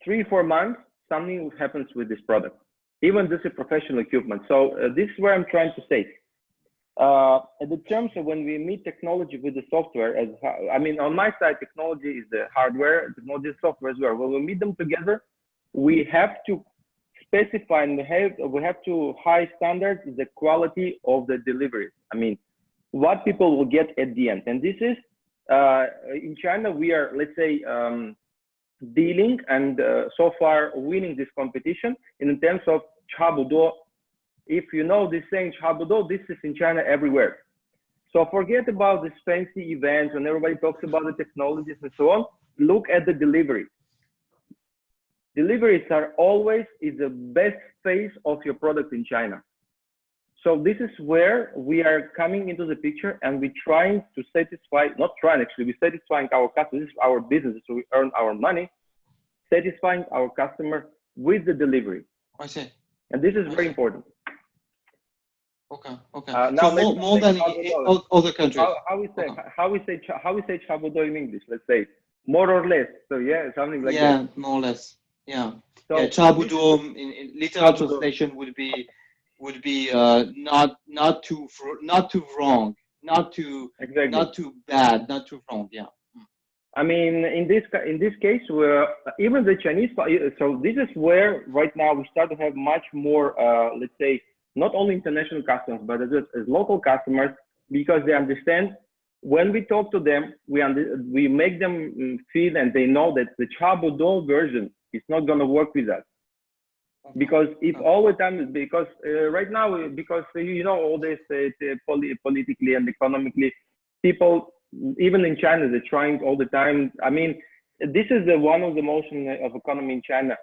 3-4 months, something happens with this product. Even this is professional equipment. So this is where I'm trying to say. In the terms of when we meet technology with the software, I mean, on my side, technology is the hardware, technology is software as well. When we meet them together, we have to specify and we have to high standards the quality of the delivery. I mean, what people will get at the end. And this is, in China, we are, let's say, dealing and so far winning this competition in terms of chabuduo. If you know this saying chabuduo, this is in China everywhere. So forget about these fancy events when everybody talks about the technologies and so on. Look at the deliveries. Deliveries are always the best phase of your product in China. So this is where we are coming into the picture, and we're trying to satisfy, not trying actually, we're satisfying our customers. This is our business, so we earn our money, satisfying our customer with the delivery. I see. And this is very important. Okay. Okay. Now so more than in other countries. How we say chabudo in English? Let's say more or less. So yeah, something like that. Yeah, more or less. Yeah. So chabudo in literal translation would be not too wrong, not too bad, not too wrong. Yeah. I mean, in this case, where even the Chinese, so this is where right now we start to have much more, let's say, not only international customers, but as local customers, because they understand when we talk to them, we make them feel and they know that the chabudo version is not going to work with us. Because if all the time, because right now, because you know all this politically and economically, people even in China they're trying all the time. I mean, this is one of the motion of economy in China.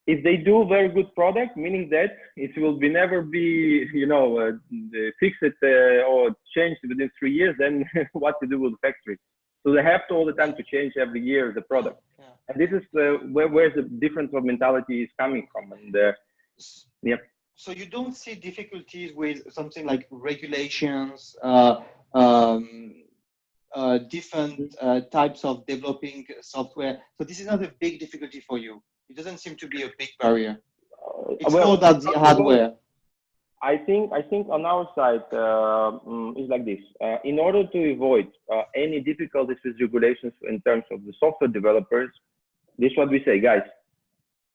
If they do very good product, meaning that it will never be fixed or changed within 3 years, then what to do with the factory? So they have to all the time to change every year the product. Yeah. And this is where the difference of mentality is coming from. And yeah. So you don't see difficulties with something like regulations, different types of developing software. So this is not a big difficulty for you. It doesn't seem to be a big barrier. It's more about the hardware. I think on our side is like this. In order to avoid any difficulties with regulations in terms of the software developers, this is what we say, guys.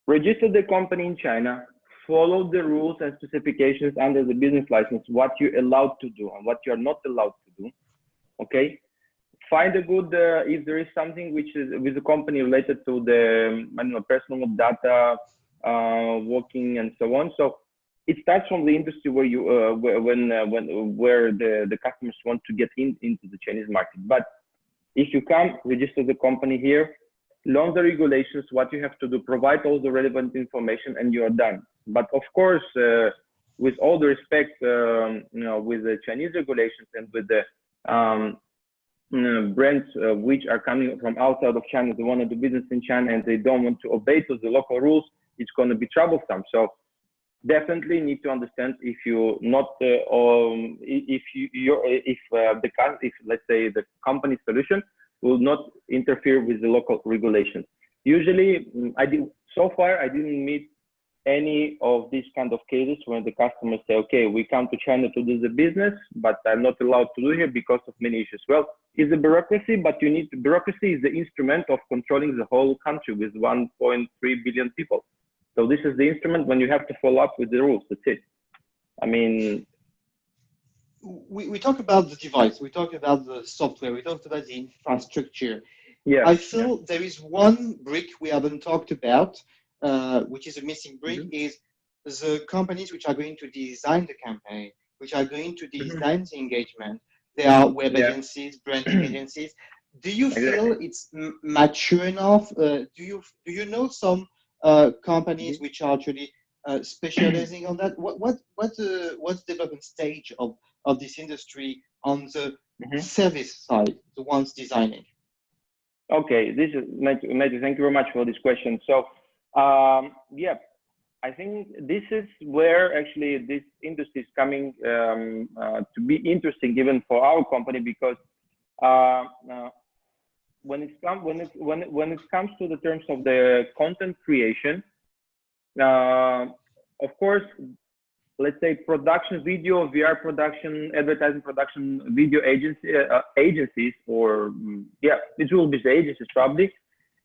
Register the company in China, follow the rules and specifications under the business license, what you're allowed to do and what you're not allowed to do. Okay? Find a good, if there is something which is with the company related to the, I don't know, personal data, working and so on. So it starts from the industry where you, where the customers want to get into the Chinese market. But if you come, register the company here, learn the regulations, what you have to do, provide all the relevant information, and you are done. But of course, with all the respect, with the Chinese regulations and with the brands which are coming from outside of China, they want to do business in China and they don't want to obey to the local rules, it's going to be troublesome. So definitely need to understand if you not if let's say the company solution will not interfere with the local regulations. Usually, so far I didn't meet any of these kind of cases when the customers say, okay, we come to China to do the business, but I'm not allowed to do here because of many issues. Well, it's a bureaucracy, but bureaucracy is the instrument of controlling the whole country with 1.3 billion people. So this is the instrument when you have to follow up with the rules. That's it. I mean, we talk about the device, we talk about the software, we talked about the infrastructure. Yeah. I feel there is one brick we haven't talked about, which is a missing brick, is the companies which are going to design the campaign, which are going to design the engagement. They are web agencies, branding agencies. Do you feel it's mature enough? Do you know some companies which are actually specializing on that? What's the development stage of this industry on the service side, the ones designing? Okay, this is Matthieu. Thank you very much for this question. So, yeah, I think this is where actually this industry is coming to be interesting, even for our company, because when it comes to the terms of the content creation, of course, let's say production, video, VR production, advertising production, video agencies, or it will be the agencies probably.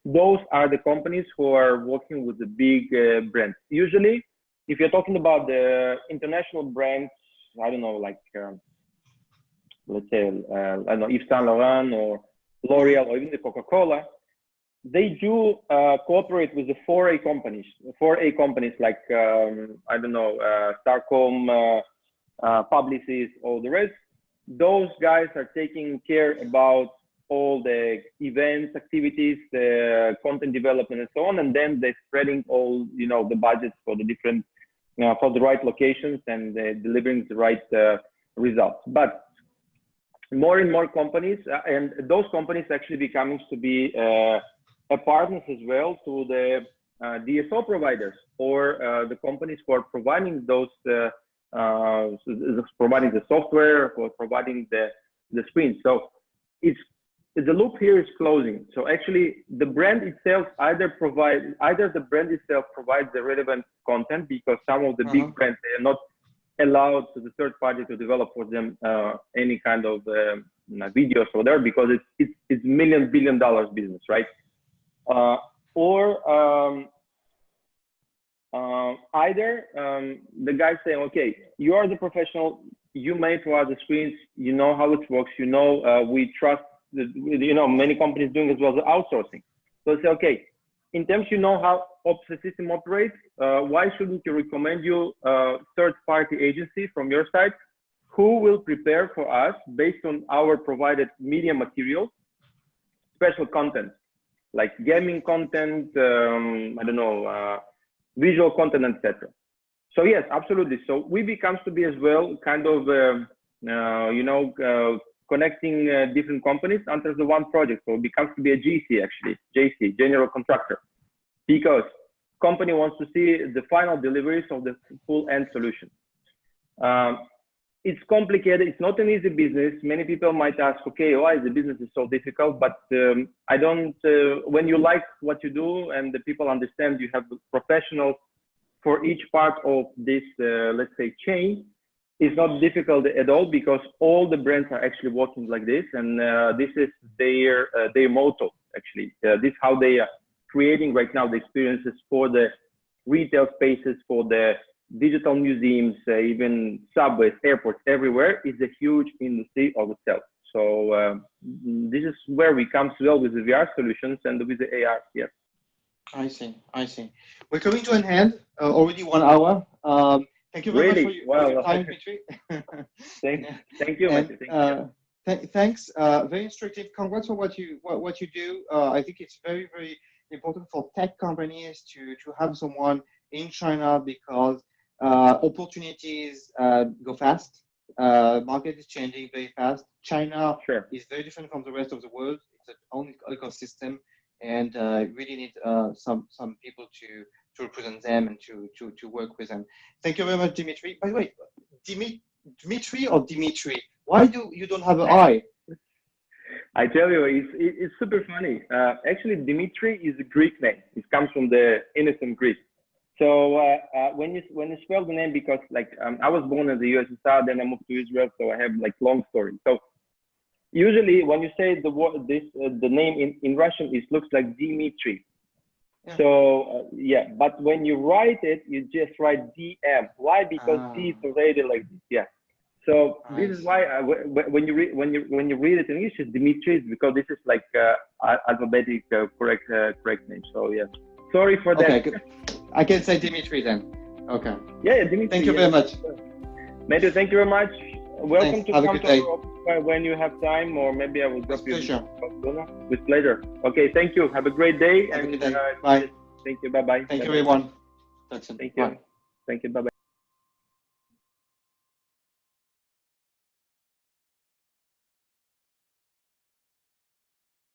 Those are the companies who are working with the big brands. Usually, if you're talking about the international brands, I don't know, like let's say I don't know, Yves Saint Laurent or L'Oreal or even the Coca-Cola, they do cooperate with the 4A companies like I don't know, Starcom, Publicis, all the rest. Those guys are taking care about all the events, activities, the content development, and so on, and then they're spreading all the budgets for the different for the right locations and delivering the right results. But more and more companies, and those companies actually becoming to be partners as well to the DSO providers or the companies who are providing those, providing the software or providing the screens. So the loop here is closing. So actually the brand itself either the brand itself provides the relevant content, because some of the big brands, they are not allowed to the third party to develop for them any kind of videos or whatever, because it's $1 billion business, right? Either the guy saying, okay, you are the professional, you may provide the screens, you know how it works, you know, we trust, many companies doing as well the outsourcing. So say, okay, in terms you know how the system operates, why shouldn't you recommend you a third-party agency from your side who will prepare for us, based on our provided media materials, special content, like gaming content, I don't know, visual content, etc. So yes, absolutely. So we becomes to be as well kind of, connecting different companies under the one project. So it becomes to be a GC actually, JC, general contractor, because company wants to see the final deliveries of the full end solution. It's complicated. It's not an easy business. Many people might ask, okay, why the business is so difficult? But I don't, when you like what you do and the people understand you have professionals for each part of this, let's say, chain, it's not difficult at all, because all the brands are actually working like this. And this is their motto, actually. This is how they are creating right now the experiences for the retail spaces, for the digital museums, even subways, airports, everywhere is a huge industry of itself. So this is where we come as well with the VR solutions and with the AR. Yeah. I see. We're coming to an end. Already 1 hour. Thank you very much for your time, Dmitry. Thank you, Matthieu. Thanks. Very instructive. Congrats for what you do. I think it's very, very important for tech companies to have someone in China, because opportunities go fast. Market is changing very fast. China is very different from the rest of the world. It's its own ecosystem, and really need some people to represent them and to work with them. Thank you very much, Dmitry. By the way, Dmitry or Dimitri? Why do you don't have an I? I tell you, it's super funny. Actually, Dmitry is a Greek name. It comes from the ancient Greek. So when you spell the name, because like I was born in the USSR, then I moved to Israel, so I have like long story. So usually when you say the word, the name in Russian, it looks like Dmitry. Yeah. So but when you write it, you just write DM. Why? Because D is already like this. Yeah. So this is why when you read it in English, it's Dmitry, because this is like alphabetic correct name. So yeah. Sorry for that. Okay, I can say Dmitry then. Okay. Yeah, Dmitry. Thank you very much. Matthieu, thank you very much. Welcome to have come to our office when you have time, or maybe I will drop you with pleasure. Okay, thank you. Have a great day. Bye. Thank you. Bye-bye. Thank you, everyone. Thank you. Bye-bye.